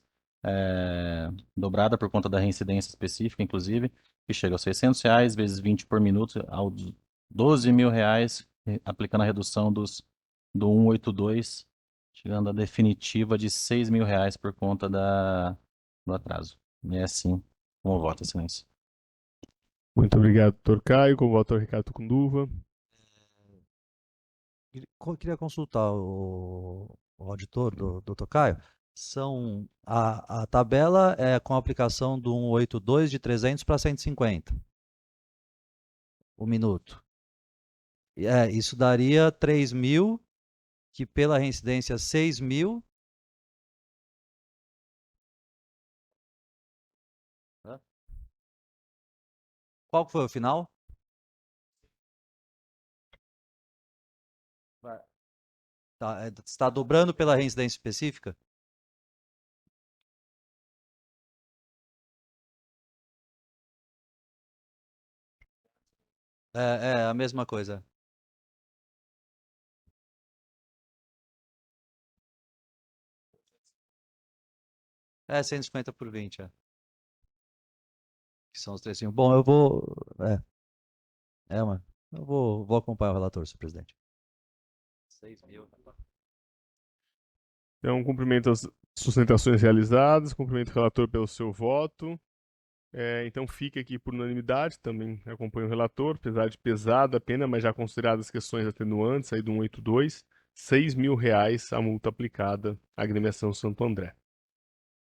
dobrada por conta da reincidência específica, inclusive, que chega aos R$600 vezes 20 por minuto, aos R$12.000, aplicando a redução do 182, chegando à definitiva de R$6.000 por conta do atraso. E é assim como eu voto, Excelência. Muito obrigado, doutor Caio. Com o voto, Ricardo Tucunduva. Queria consultar o auditor do Dr. Caio. A tabela é com a aplicação do 182 de 300 para 150 o minuto. Isso daria 3.000, que pela reincidência 6.000. Qual que foi o final? Está dobrando pela reincidência específica? É a mesma coisa. É 150 por 20, que são os 3.000. Bom, eu vou. Mano. Eu vou acompanhar o relator, senhor presidente. 6.000. Então, cumprimento as sustentações realizadas, cumprimento o relator pelo seu voto. Então, fica aqui por unanimidade, também acompanho o relator, apesar de pesada a pena, mas já consideradas as questões atenuantes aí do 182, R$6.000 a multa aplicada à agremiação Santo André.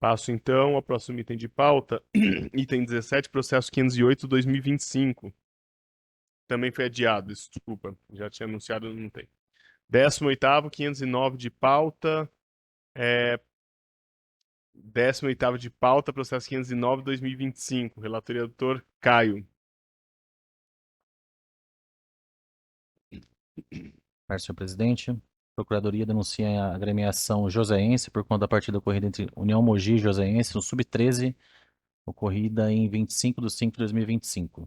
Passo então ao próximo item de pauta, item 17, processo 508/2025. Também foi adiado, desculpa, já tinha anunciado, não tem. 18º, 509 de pauta, 18º de pauta, processo 509/2025. Relatoria do doutor Caio. Senhor presidente. Procuradoria denuncia a agremiação Joseense por conta da partida ocorrida entre União Mogi e Joseense no Sub-13, ocorrida em 25/5/2025.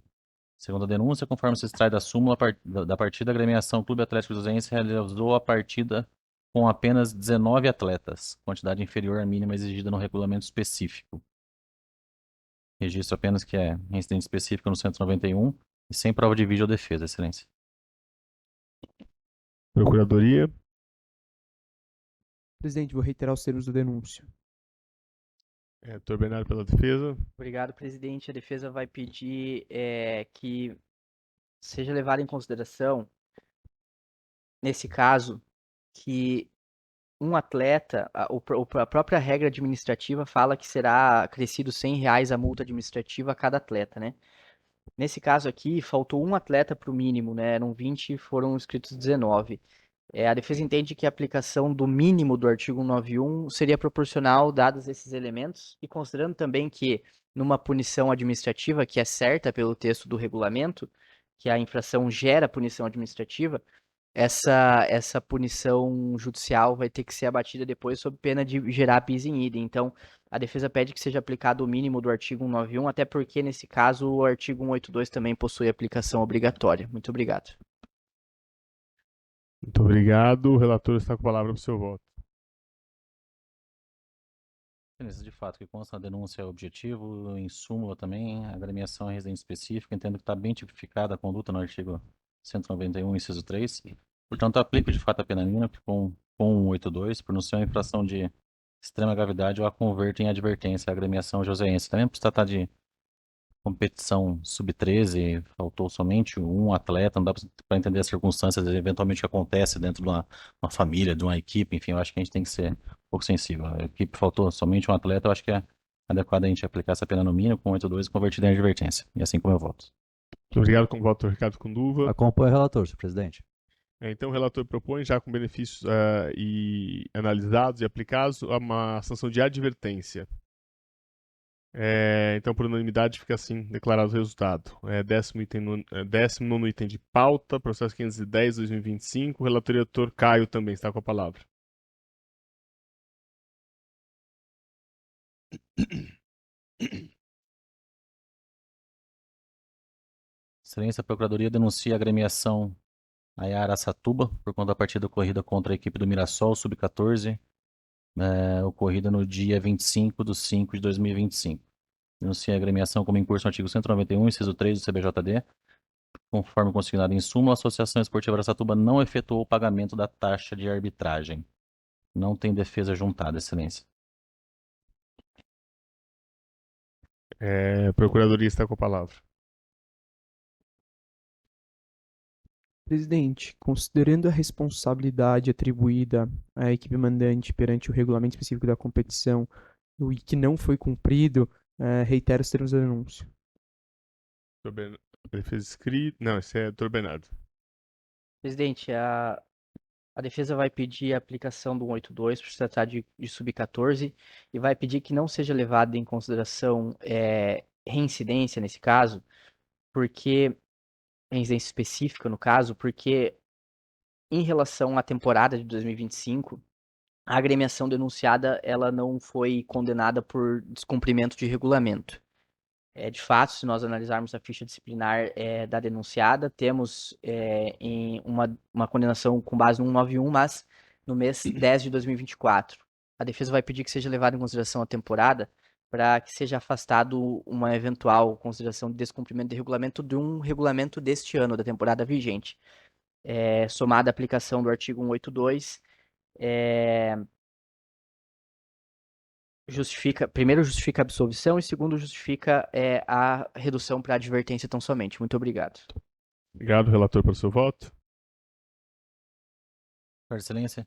Segundo a denúncia, conforme se extrai da súmula da partida, a agremiação Clube Atlético Joseense realizou a partida com apenas 19 atletas, quantidade inferior à mínima exigida no regulamento específico. Registro apenas que é incidente específico no 191 e sem prova de vídeo ou defesa, Excelência. Procuradoria. Presidente, vou reiterar os termos da denúncia. Doutor Bernardo pela defesa. Obrigado, presidente. A defesa vai pedir que seja levado em consideração, nesse caso, que um atleta, a própria regra administrativa fala que será acrescido R$100 a multa administrativa a cada atleta, né? Nesse caso aqui, faltou um atleta para o mínimo, né? Eram 20, foram inscritos 19. A defesa entende que a aplicação do mínimo do artigo 191 seria proporcional, dados esses elementos, e considerando também que numa punição administrativa que é certa pelo texto do regulamento, que a infração gera punição administrativa, essa punição judicial vai ter que ser abatida depois sob pena de gerar bis in idem. Então, a defesa pede que seja aplicado o mínimo do artigo 191, até porque, nesse caso, o artigo 182 também possui aplicação obrigatória. Muito obrigado. Muito obrigado. O relator está com a palavra para o seu voto. De fato, que consta na denúncia é objetivo, em súmula também, a agremiação é residente específica, entendo que está bem tipificada a conduta no artigo 191, inciso 3. Portanto, aplico de fato a pena mínima com 182, por não ser uma infração de extrema gravidade, eu a converto em advertência à agremiação joseense. Também por se tratar de competição sub-13, faltou somente um atleta, não dá para entender as circunstâncias eventualmente que acontece dentro de uma família, de uma equipe, enfim, eu acho que a gente tem que ser um pouco sensível. A equipe faltou somente um atleta, eu acho que é adequado a gente aplicar essa pena no mínimo com 8.2 e convertida em advertência. E assim como eu voto. Muito obrigado com o voto do Ricardo Conduva. Acompanho o relator, senhor presidente. Então, o relator propõe, já com benefícios e analisados e aplicados, uma sanção de advertência. Então, por unanimidade, fica assim declarado o resultado. 19º item de pauta, processo 510/2025. O relator e doutor Caio também está com a palavra. Excelência, a Procuradoria denuncia a agremiação Ayara-Satuba por conta da partida ocorrida contra a equipe do Mirassol, sub-14, ocorrida no dia 25/5/2025. Denuncia a agremiação como em curso no artigo 191, inciso 3 do CBJD. Conforme consignado em súmula, a Associação Esportiva Araçatuba não efetuou o pagamento da taxa de arbitragem. Não tem defesa juntada, excelência. A Procuradoria está com a palavra. Presidente, considerando a responsabilidade atribuída à equipe mandante perante o regulamento específico da competição e que não foi cumprido, reitero os termos da denúncia. Defesa escrita. Não, esse é doutor Bernardo. Presidente, a defesa vai pedir a aplicação do 182 por se tratar de sub-14 e vai pedir que não seja levado em consideração reincidência nesse caso, porque, reincidência específica no caso, porque em relação à temporada de 2025, a agremiação denunciada ela não foi condenada por descumprimento de regulamento. De fato, se nós analisarmos a ficha disciplinar da denunciada, temos em uma condenação com base no 191, mas no mês 10 de 2024. A defesa vai pedir que seja levada em consideração a temporada para que seja afastado uma eventual consideração de descumprimento de regulamento de um regulamento deste ano, da temporada vigente. Somada a aplicação do artigo 182, primeiro justifica a absolvição e segundo justifica a redução para advertência tão somente. Muito obrigado. Obrigado, relator, pelo seu voto. Senhor Excelência,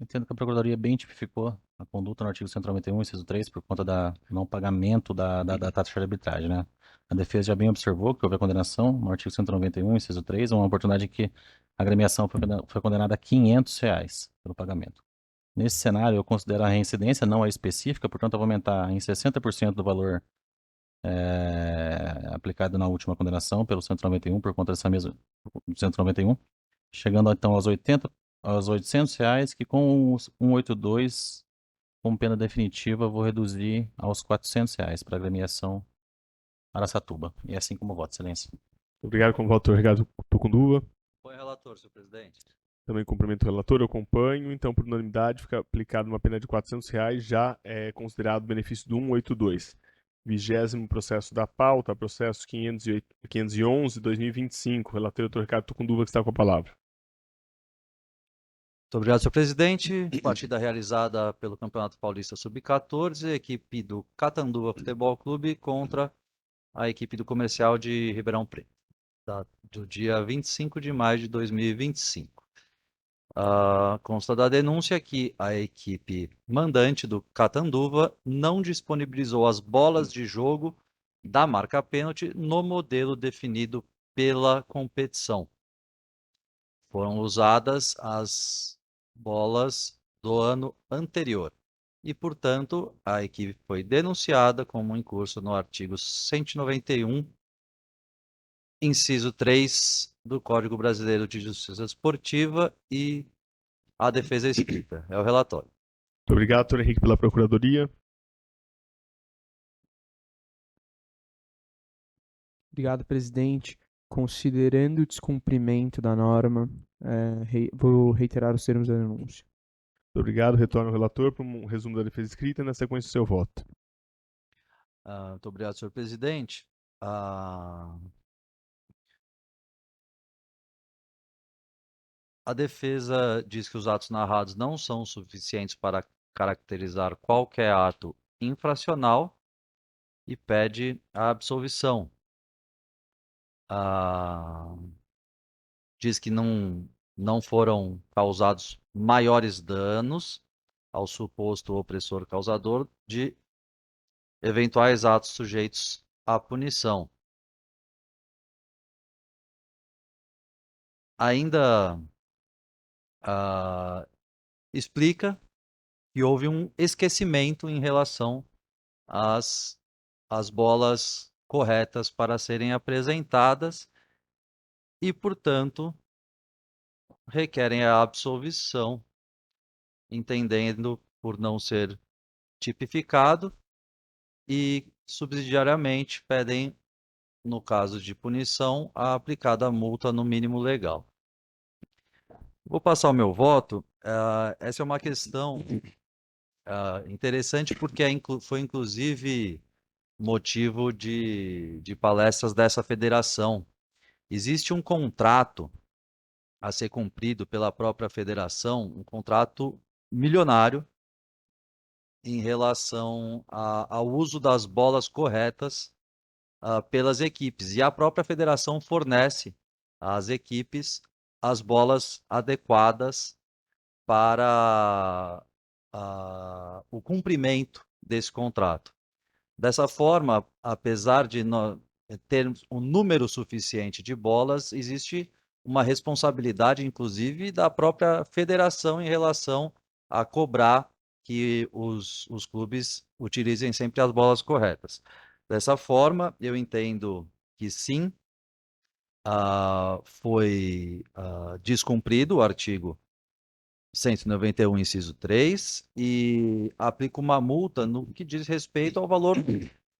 entendo que a Procuradoria bem tipificou a conduta no artigo 191, inciso 3, por conta da não pagamento da taxa de arbitragem, né? A defesa já bem observou que houve a condenação no artigo 191, inciso 3, uma oportunidade que a agremiação foi condenada a R$500 pelo pagamento. Nesse cenário, eu considero a reincidência não a específica, portanto, eu vou aumentar em 60% do valor aplicado na última condenação pelo 191, por conta dessa mesma 191, chegando então aos R$800, que com os 182, como pena definitiva, eu vou reduzir aos R$400 para a agremiação Araçatuba. E é assim como voto, excelência. Obrigado com o voto, Ricardo Tucunduva. Acompanho o relator, senhor presidente. Também cumprimento o relator, eu acompanho. Então, por unanimidade, fica aplicada uma pena de R$400, já é considerado benefício do 182. 20º processo da pauta, processo 511/2025. Relator, doutor Ricardo Tucunduva, que está com a palavra. Muito obrigado, senhor presidente. Partida realizada pelo Campeonato Paulista Sub-14, equipe do Catanduva Futebol Clube contra a equipe do Comercial de Ribeirão Preto, do dia 25 de maio de 2025. Consta da denúncia que a equipe mandante do Catanduva não disponibilizou as bolas de jogo da marca pênalti no modelo definido pela competição. Foram usadas as bolas do ano anterior. e, portanto, a equipe foi denunciada como incurso no artigo 191, inciso 3 do Código Brasileiro de Justiça Esportiva e a defesa escrita. É o relatório. Muito obrigado, doutor Henrique, pela Procuradoria. Obrigado, presidente. Considerando o descumprimento da norma, vou reiterar os termos da denúncia. Muito obrigado. Retorno ao relator para um resumo da defesa escrita e, na sequência, o seu voto. Muito obrigado, senhor presidente. A defesa diz que os atos narrados não são suficientes para caracterizar qualquer ato infracional e pede a absolvição. Diz que não foram causados maiores danos ao suposto opressor causador de eventuais atos sujeitos à punição. Ainda explica que houve um esquecimento em relação às bolas corretas para serem apresentadas e, portanto, requerem a absolvição, entendendo por não ser tipificado e, subsidiariamente, pedem, no caso de punição, a aplicada multa no mínimo legal. Vou passar o meu voto. Essa é uma questão interessante porque foi, inclusive, motivo de palestras dessa federação. Existe um contrato a ser cumprido pela própria federação, um contrato milionário em relação ao uso das bolas corretas pelas equipes. E a própria federação fornece às equipes as bolas adequadas para o cumprimento desse contrato. Dessa forma, apesar de termos um número suficiente de bolas, existe uma responsabilidade, inclusive, da própria federação em relação a cobrar que os clubes utilizem sempre as bolas corretas. Dessa forma, eu entendo que sim, foi descumprido o artigo 191, inciso 3, e aplica uma multa no que diz respeito ao valor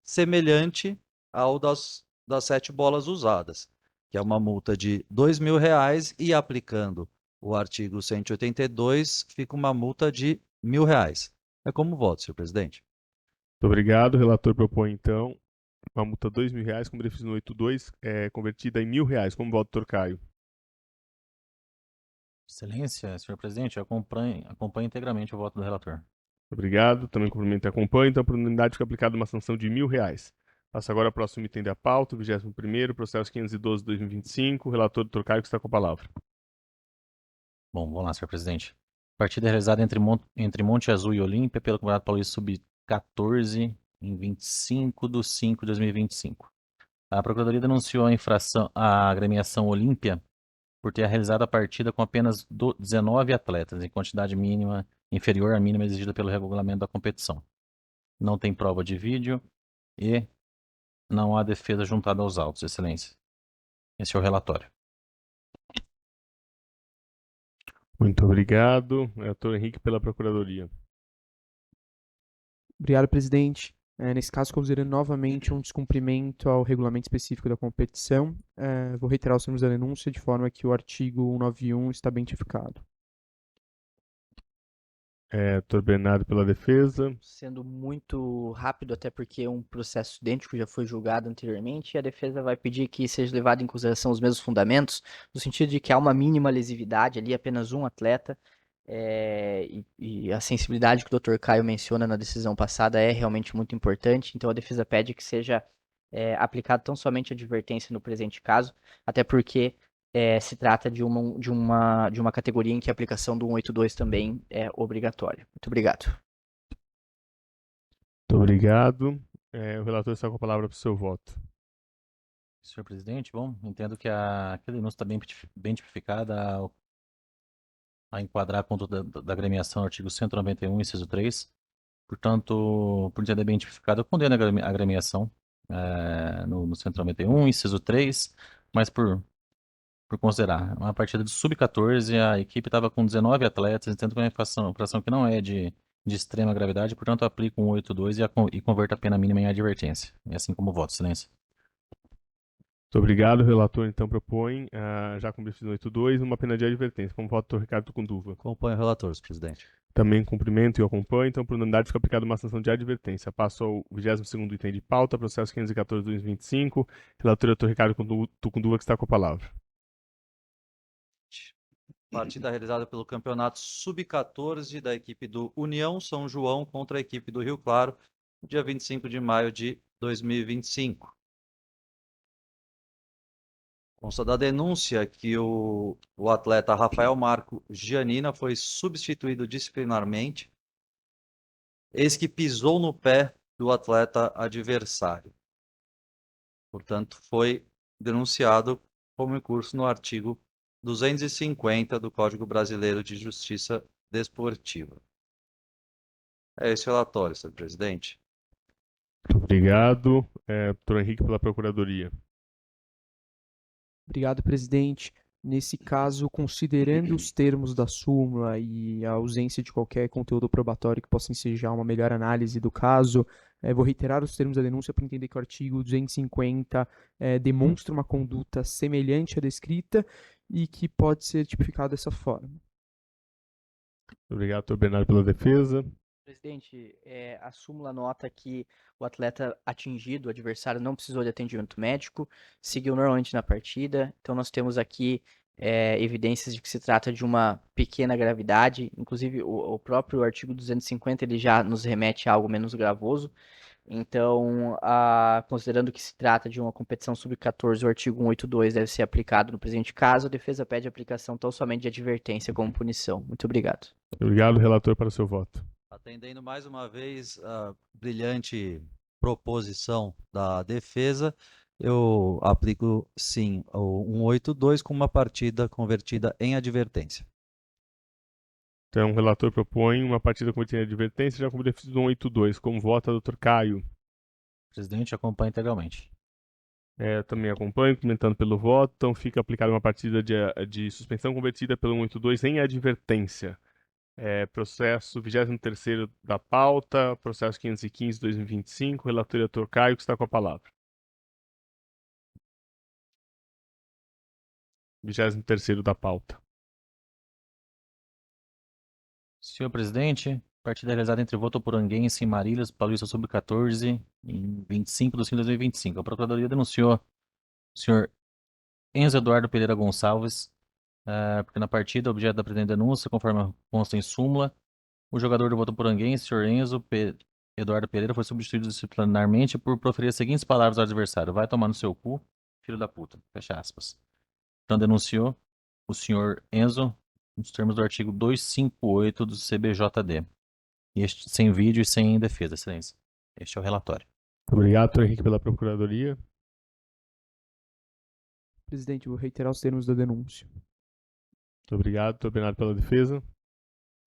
semelhante ao das 7 bolas usadas, que é uma multa de R$ 2.000, e aplicando o artigo 182, fica uma multa de R$ 1.000. É como voto, senhor presidente. Muito obrigado. O relator propõe, então, uma multa de R$ 2.000, como definido no 82, convertida em R$ 1.000. Como voto, doutor Caio? Excelência, senhor presidente, eu acompanho integralmente o voto do relator. Obrigado. Também cumprimento e acompanho. Então, por unanimidade, fica aplicada uma sanção de R$ 1.000. Passa agora ao próximo item da pauta, o 21º, processo 512/2025. Relator, doutor Caio, que está com a palavra. Bom, vamos lá, senhor presidente. Partida realizada entre Monte Azul e Olímpia pelo Campeonato Paulista Sub-14 em 25/5/2025. A Procuradoria denunciou a infração à agremiação Olímpia por ter realizado a partida com apenas 19 atletas, em quantidade mínima inferior à mínima exigida pelo regulamento da competição. Não tem prova de vídeo e não há defesa juntada aos autos, excelência. Esse é o relatório. Muito obrigado. Doutor Henrique, pela Procuradoria. Obrigado, presidente. Nesse caso, considerando novamente um descumprimento ao regulamento específico da competição, vou reiterar os termos da denúncia de forma que o artigo 191 está bem tipificado. Doutor Bernardo, pela defesa. Sendo muito rápido, até porque um processo idêntico já foi julgado anteriormente, e a defesa vai pedir que seja levado em consideração os mesmos fundamentos, no sentido de que há uma mínima lesividade ali, apenas um atleta, e a sensibilidade que o Dr. Caio menciona na decisão passada é realmente muito importante, então a defesa pede que seja aplicado tão somente a advertência no presente caso, até porque se trata de uma categoria em que a aplicação do 182 também é obrigatória. Muito obrigado. Muito obrigado. O relator está com a palavra para o seu voto. Senhor presidente, bom, entendo que a denúncia está bem tipificada a enquadrar a conduta da agremiação, artigo 191, inciso 3, Portanto, por entender bem tipificado, eu condeno a agremiação no Central 91, inciso 3, mas por considerar uma partida de sub-14, a equipe estava com 19 atletas, tendo uma infração que não é de extrema gravidade, portanto, aplico um 8-2 e converto a pena mínima em advertência. É assim como voto, silêncio. Muito obrigado. O relator, então, propõe, já com benefício do 8-2, uma pena de advertência. Como voto, doutor Ricardo Tucunduva. Acompanho o relator, senhor presidente. Também cumprimento e acompanho, então, por unanimidade, fica aplicada uma sanção de advertência. Passo ao 22º item de pauta, processo 514/2025. Relator, doutor Ricardo Tucunduva, que está com a palavra. Partida realizada pelo Campeonato Sub-14 da equipe do União São João contra a equipe do Rio Claro, dia 25 de maio de 2025. Consta da denúncia que o atleta Rafael Marco Gianina foi substituído disciplinarmente, eis que pisou no pé do atleta adversário. Portanto, foi denunciado como incurso no artigo 250 do Código Brasileiro de Justiça Desportiva. É esse o relatório, senhor presidente. Muito obrigado. Doutor Henrique, pela Procuradoria. Obrigado, presidente. Nesse caso, considerando os termos da súmula e a ausência de qualquer conteúdo probatório que possa ensejar uma melhor análise do caso, vou reiterar os termos da denúncia para entender que o artigo 250 demonstra uma conduta semelhante à descrita e que pode ser tipificado dessa forma. Muito obrigado, doutor Bernardo, pela defesa. Presidente, a súmula nota que o atleta atingido, o adversário, não precisou de atendimento médico, seguiu normalmente na partida. Então, nós temos aqui evidências de que se trata de uma pequena gravidade. Inclusive, o próprio artigo 250 ele já nos remete a algo menos gravoso. Então, considerando que se trata de uma competição sub-14, o artigo 182 deve ser aplicado no presente caso. A defesa pede aplicação tão somente de advertência como punição. Muito obrigado. Obrigado, relator, para o seu voto. Atendendo mais uma vez a brilhante proposição da defesa, eu aplico sim o 182 com uma partida convertida em advertência. Então, o relator propõe uma partida convertida em advertência, já com benefício do 182. Como vota, doutor Caio? Presidente, acompanha integralmente. Também acompanho, comentando pelo voto. Então, fica aplicada uma partida de suspensão convertida pelo 182 em advertência. Processo 23º da pauta, processo 515/2025, relator doutor Caio, que está com a palavra. 23º da pauta. Senhor presidente, partida realizada entre Votoporanguense e Marílias, Paulista Sub-14, em 25 de 5 de 2025. A Procuradoria denunciou o senhor Enzo Eduardo Pereira Gonçalves, porque na partida, objeto da presente denúncia, conforme consta em súmula, o jogador do Votoporanguense, senhor Enzo Eduardo Pereira, foi substituído disciplinarmente por proferir as seguintes palavras ao adversário: vai tomar no seu cu, filho da puta. Fecha aspas. Então denunciou o senhor Enzo nos termos do artigo 258 do CBJD. Sem vídeo e sem defesa, excelência. Este é o relatório. Muito obrigado, doutor Henrique, pela Procuradoria. Presidente, vou reiterar os termos da denúncia. Muito obrigado, doutor Bernardo, pela defesa.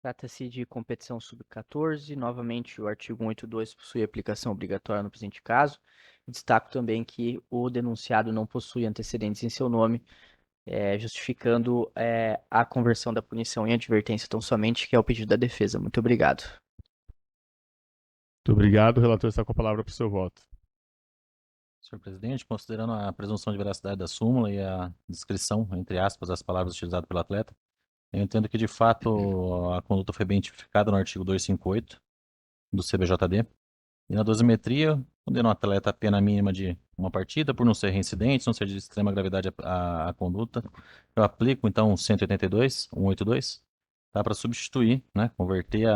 Trata-se de competição sub-14. Novamente, o artigo 182 possui aplicação obrigatória no presente caso. Destaco também que o denunciado não possui antecedentes em seu nome, justificando a conversão da punição em advertência tão somente, que é o pedido da defesa. Muito obrigado. Muito obrigado. O relator está com a palavra para o seu voto. Senhor presidente, considerando a presunção de veracidade da súmula e a descrição, entre aspas, das palavras utilizadas pelo atleta, eu entendo que, de fato, a conduta foi bem tipificada no artigo 258 do CBJD. E na dosimetria, condena o atleta a pena mínima de uma partida por não ser reincidente, não ser de extrema gravidade a conduta. Eu aplico, então, 182, tá, para substituir, né, converter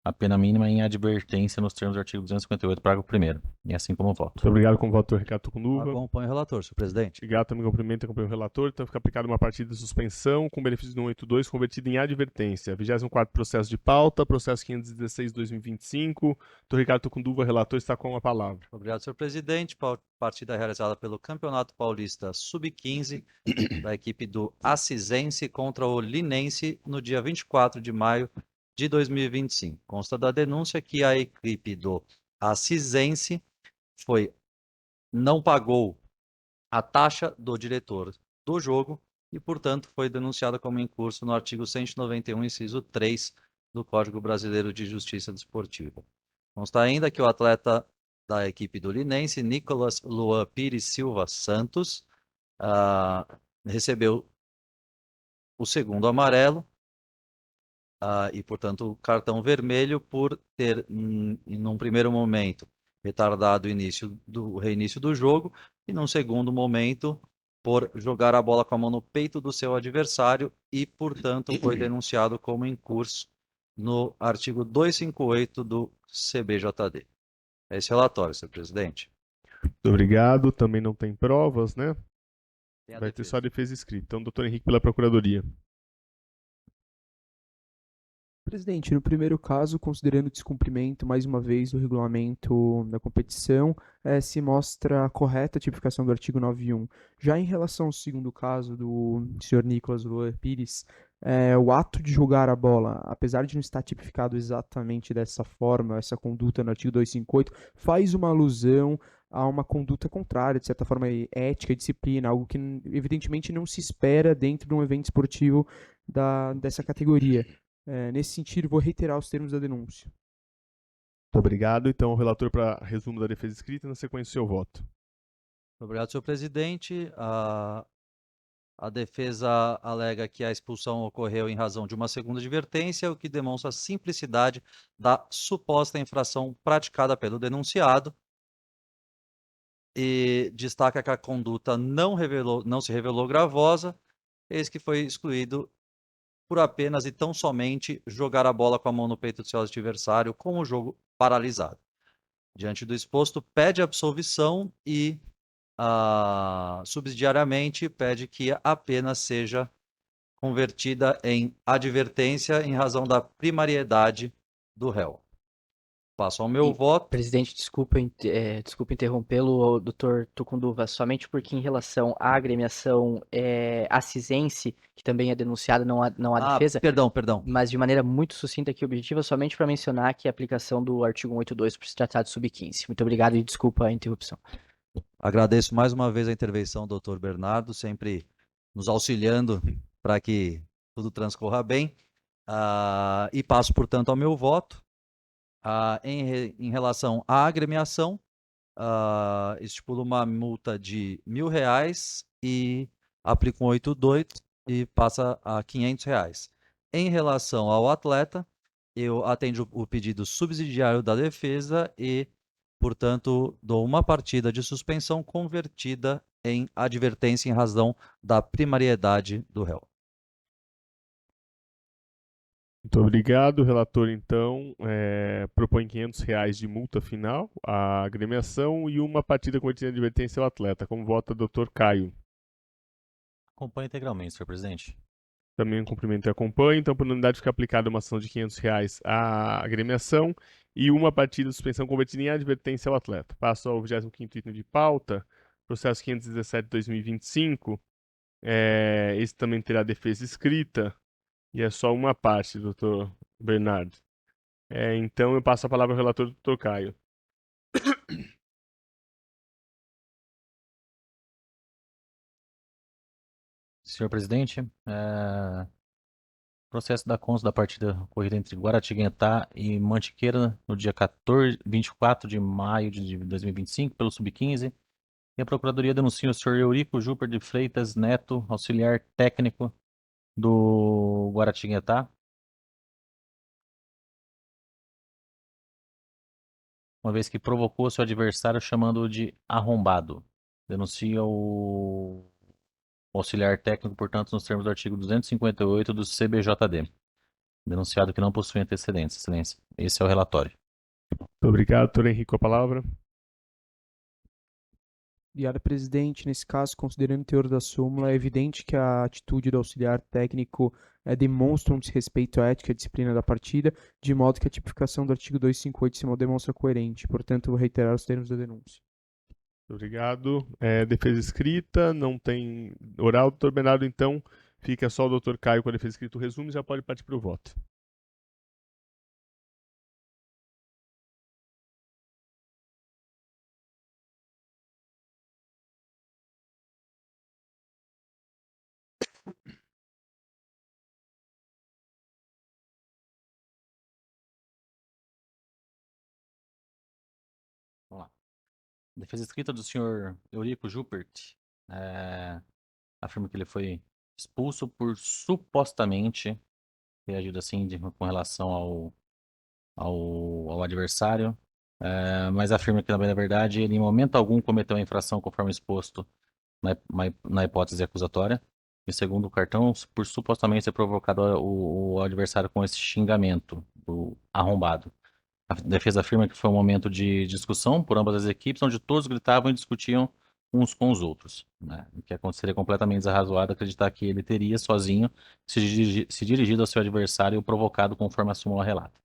a pena mínima em advertência nos termos do artigo 258, parágrafo 1º. E assim como voto. Muito obrigado, como voto, doutor Ricardo Tucunduva. Acompanho o relator, senhor presidente. Obrigado, também cumprimento e acompanho o relator. Então, fica aplicada uma partida de suspensão com benefício do 182, convertida em advertência. 24º processo de pauta, processo 516/2025. Doutor Ricardo Tucunduva, relator, está com a palavra. Obrigado, senhor presidente. Partida realizada pelo Campeonato Paulista Sub-15 da equipe do Assisense contra o Linense no dia 24 de maio de 2025. Consta da denúncia que a equipe do Assisense não pagou a taxa do diretor do jogo e, portanto, foi denunciada como incurso no artigo 191, inciso 3 do Código Brasileiro de Justiça Desportiva. Consta ainda que o atleta da equipe do Linense, Nicolas Luan Pires Silva Santos, recebeu o segundo amarelo e, portanto, o cartão vermelho por ter, num primeiro momento, retardado o reinício do jogo e, num segundo momento, por jogar a bola com a mão no peito do seu adversário e, portanto, foi denunciado como incurso no artigo 258 do CBJD. Esse relatório, senhor presidente. Muito obrigado. Também não tem provas, né? Tem a Vai ter defesa. só a defesa escrita. Então, doutor Henrique pela Procuradoria. Presidente, no primeiro caso, considerando o descumprimento, mais uma vez, do regulamento da competição, se mostra correta a tipificação do artigo 9.1. Já em relação ao segundo caso do senhor Nicolas Luan Pires, o ato de jogar a bola, apesar de não estar tipificado exatamente dessa forma, essa conduta no artigo 258, faz uma alusão a uma conduta contrária, de certa forma, ética, disciplina, algo que evidentemente não se espera dentro de um evento esportivo dessa categoria. Nesse sentido, vou reiterar os termos da denúncia. Muito obrigado. Então, o relator para resumo da defesa escrita, na sequência, o seu voto. Obrigado, senhor presidente. A defesa alega que a expulsão ocorreu em razão de uma segunda advertência, o que demonstra a simplicidade da suposta infração praticada pelo denunciado. E destaca que a conduta não se revelou gravosa, eis que foi excluído por apenas e tão somente jogar a bola com a mão no peito do seu adversário com o jogo paralisado. Diante do exposto, pede absolvição e, subsidiariamente, pede que a pena seja convertida em advertência em razão da primariedade do réu. Passo ao meu voto. Presidente, desculpa interrompê-lo, doutor Tucunduva, somente porque em relação à agremiação assisense, que também é denunciada, não há defesa, Perdão. mas de maneira muito sucinta aqui e objetiva, somente para mencionar que a aplicação do artigo 182 por se tratar de sub-15. Muito obrigado e desculpa a interrupção. Agradeço mais uma vez a intervenção do doutor Bernardo, sempre nos auxiliando para que tudo transcorra bem. E passo, portanto, ao meu voto. Em relação à agremiação, estipula uma multa de R$ 1.000 e aplica um 82 e passa a R$ 500. Em relação ao atleta, eu atendo o pedido subsidiário da defesa e, portanto, dou uma partida de suspensão convertida em advertência em razão da primariedade do réu. Muito obrigado. O relator, então, propõe R$ 500 de multa final à agremiação e uma partida com de advertência ao atleta. Como vota, doutor Caio? Acompanhe integralmente, senhor presidente. Também cumprimento e acompanho. Então, por unanimidade, fica aplicada uma ação de R$ 500 à agremiação e uma partida de suspensão convertida em advertência ao atleta. Passo ao 25º item de pauta, processo 517/2025. Esse também terá defesa escrita e é só uma parte, doutor Bernardo. Então, eu passo a palavra ao relator, doutor Caio. Senhor presidente, processo da consta da partida ocorrida entre Guaratinguetá e Mantiqueira no dia 24 de maio de 2025, pelo Sub-15. E a Procuradoria denuncia o senhor Eurico Júper de Freitas Neto, auxiliar técnico do Guaratinguetá, uma vez que provocou seu adversário chamando-o de arrombado. Denuncia o auxiliar técnico, portanto, nos termos do artigo 258 do CBJD. Denunciado que não possui antecedentes, excelência. Esse é o relatório. Muito obrigado, doutor Henrique, com a palavra. Obrigado, presidente. Nesse caso, considerando o teor da súmula, é evidente que a atitude do auxiliar técnico demonstra um desrespeito à ética e à disciplina da partida, de modo que a tipificação do artigo 258 se demonstra coerente. Portanto, vou reiterar os termos da denúncia. Obrigado. Defesa escrita, não tem oral. Doutor Bernardo, então, fica só o doutor Caio com a defesa escrita. O resumo já pode partir para o voto. Defesa escrita do senhor Eurico Jupert afirma que ele foi expulso por supostamente ter agido assim com relação ao adversário, mas afirma que, na verdade, ele em momento algum cometeu a infração conforme exposto na hipótese acusatória. E segundo o cartão, por supostamente ter provocado o adversário com esse xingamento, do arrombado. A defesa afirma que foi um momento de discussão por ambas as equipes, onde todos gritavam e discutiam uns com os outros, né? O que seria completamente desarrazoado acreditar que ele teria, sozinho, se dirigido ao seu adversário e o provocado conforme a súmula relata.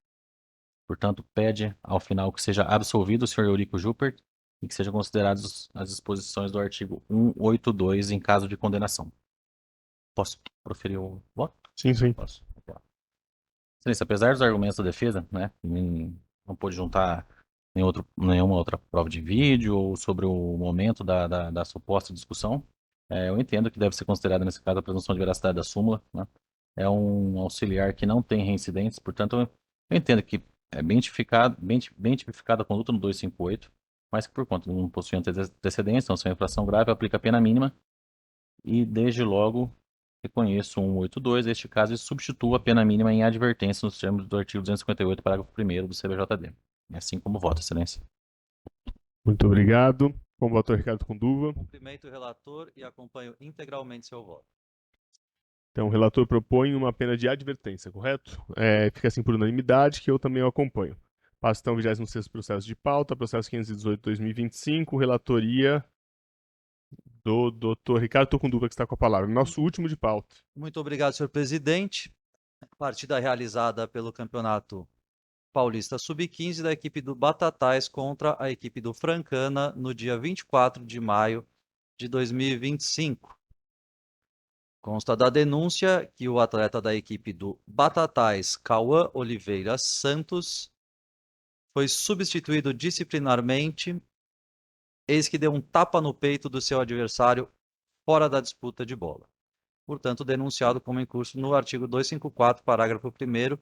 Portanto, pede ao final que seja absolvido o senhor Eurico Jupert e que sejam consideradas as disposições do artigo 182 em caso de condenação. Posso proferir o voto? Sim, sim. Posso. Excelência, apesar dos argumentos da defesa, né, não pôde juntar nenhuma outra prova de vídeo ou sobre o momento da suposta discussão, eu entendo que deve ser considerada, nesse caso, a presunção de veracidade da súmula, né? É um auxiliar que não tem reincidentes, portanto, eu entendo que é bem tipificada a conduta no 258, mas que por conta de não possuir antecedência, não ser uma infração grave, aplica a pena mínima e, desde logo, reconheço 182, neste caso, e substituo a pena mínima em advertência nos termos do artigo 258, parágrafo 1º do CBJD. Assim como voto, excelência. Muito obrigado. Como voto, Ricardo Conduva. Cumprimento o relator e acompanho integralmente seu voto. Então, o relator propõe uma pena de advertência, correto? Fica assim por unanimidade, que eu também o acompanho. Passo então ao 26º processo de pauta, processo 518/2025, relatoria do Dr. Ricardo Tocunduva, que está com a palavra. Nosso último de pauta. Muito obrigado, senhor presidente. Partida realizada pelo Campeonato Paulista Sub-15 da equipe do Batatais contra a equipe do Francana no dia 24 de maio de 2025. Consta da denúncia que o atleta da equipe do Batatais, Cauã Oliveira Santos, foi substituído disciplinarmente, eis que deu um tapa no peito do seu adversário fora da disputa de bola. Portanto, denunciado como incurso no artigo 254, parágrafo 1º,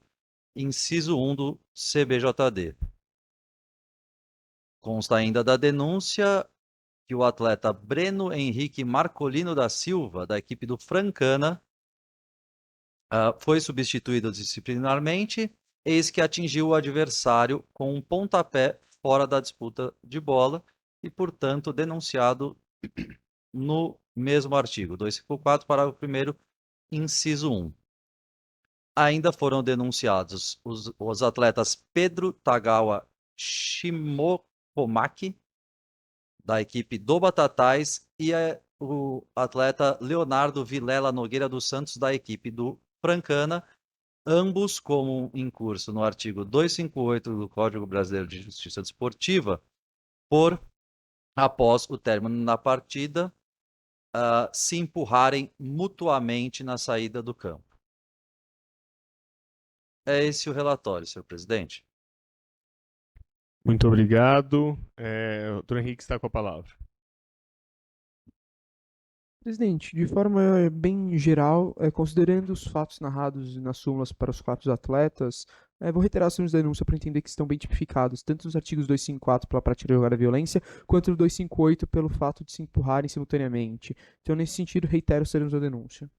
inciso 1 do CBJD. Consta ainda da denúncia que o atleta Breno Henrique Marcolino da Silva, da equipe do Francana, foi substituído disciplinarmente, eis que atingiu o adversário com um pontapé fora da disputa de bola e, portanto, denunciado no mesmo artigo, 254, parágrafo 1º, inciso 1. Ainda foram denunciados os atletas Pedro Tagawa Shimokomaki, da equipe do Batatais, e o atleta Leonardo Vilela Nogueira dos Santos, da equipe do Francana, ambos como incurso no artigo 258 do Código Brasileiro de Justiça Desportiva, por, após o término da partida, se empurrarem mutuamente na saída do campo. É esse o relatório, senhor presidente. Muito obrigado. O Dr. Henrique está com a palavra. Presidente, de forma bem geral, considerando os fatos narrados nas súmulas para os 4 atletas, vou reiterar as denúncias para entender que estão bem tipificados, tanto nos artigos 254 pela prática irregular da violência, quanto no 258 pelo fato de se empurrarem simultaneamente. Então, nesse sentido, reitero os termos da denúncia.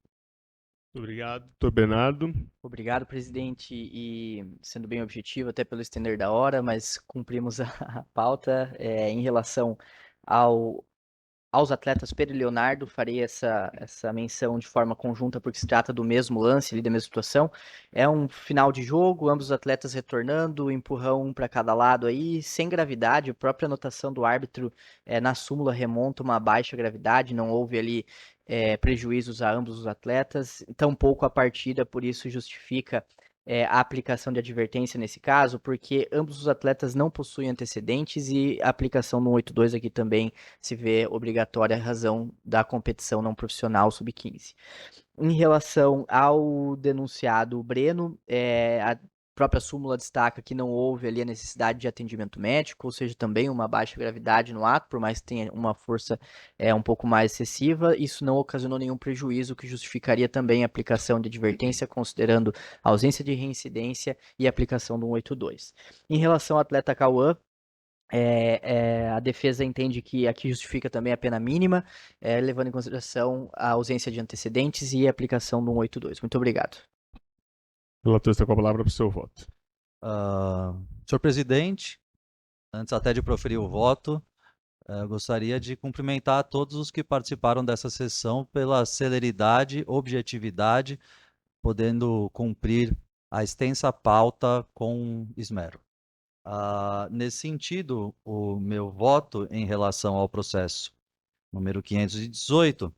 Muito obrigado. Dr. Bernardo. Obrigado, presidente, e sendo bem objetivo, até pelo estender da hora, mas cumprimos a pauta em relação aos atletas Pedro e Leonardo. Farei essa menção de forma conjunta porque se trata do mesmo lance, ali, da mesma situação. É um final de jogo, ambos os atletas retornando, empurrão um para cada lado aí, sem gravidade. A própria anotação do árbitro na súmula remonta uma baixa gravidade, não houve ali prejuízos a ambos os atletas, tampouco a partida, por isso justifica a aplicação de advertência nesse caso, porque ambos os atletas não possuem antecedentes e a aplicação no 182 aqui também se vê obrigatória em razão da competição não profissional sub-15. Em relação ao denunciado Breno, a própria súmula destaca que não houve ali a necessidade de atendimento médico, ou seja, também uma baixa gravidade no ato, por mais que tenha uma força um pouco mais excessiva. Isso não ocasionou nenhum prejuízo, que justificaria também a aplicação de advertência, considerando a ausência de reincidência e a aplicação do 182. Em relação ao atleta Cauã, A defesa entende que aqui justifica também a pena mínima, levando em consideração a ausência de antecedentes e a aplicação do 182. Muito obrigado. O relator está com a palavra para o seu voto. Senhor presidente, antes até de proferir o voto, gostaria de cumprimentar todos os que participaram dessa sessão pela celeridade, objetividade, podendo cumprir a extensa pauta com esmero. Nesse sentido, o meu voto em relação ao processo número 518,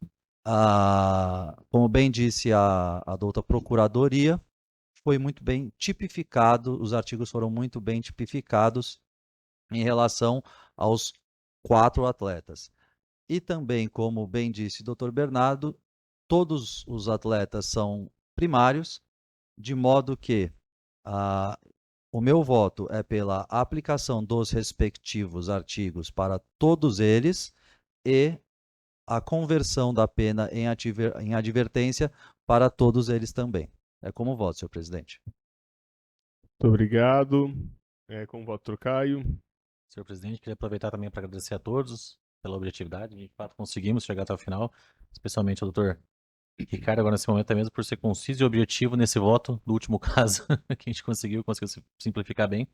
como bem disse a douta Procuradoria, foi muito bem tipificado, os artigos foram muito bem tipificados em relação aos 4 atletas. E também, como bem disse o Dr. Bernardo, todos os atletas são primários, de modo que o meu voto é pela aplicação dos respectivos artigos para todos eles e a conversão da pena em advertência para todos eles também. É como voto, senhor presidente. Muito obrigado. Com o voto, doutor Caio. Senhor presidente, queria aproveitar também para agradecer a todos pela objetividade. De fato, conseguimos chegar até o final, especialmente ao doutor Ricardo, agora nesse momento, até mesmo por ser conciso e objetivo nesse voto do último caso, que a gente conseguiu simplificar bem.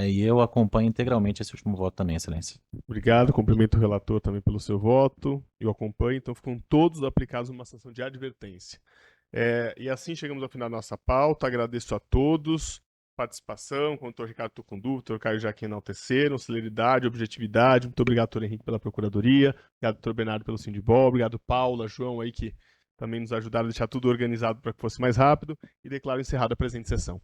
E eu acompanho integralmente esse último voto também, excelência. Obrigado, cumprimento o relator também pelo seu voto. Eu acompanho, então ficam todos aplicados uma sanção de advertência. E assim chegamos ao final da nossa pauta. Agradeço a todos a participação, com o doutor Ricardo Tucunduva, o doutor Caio Jaquim enalteceram, celeridade, objetividade. Muito obrigado, doutor Henrique, pela Procuradoria. Obrigado, doutor Bernardo, pelo Sindibol. Obrigado, Paula, João, aí que também nos ajudaram a deixar tudo organizado para que fosse mais rápido. E declaro encerrada a presente sessão.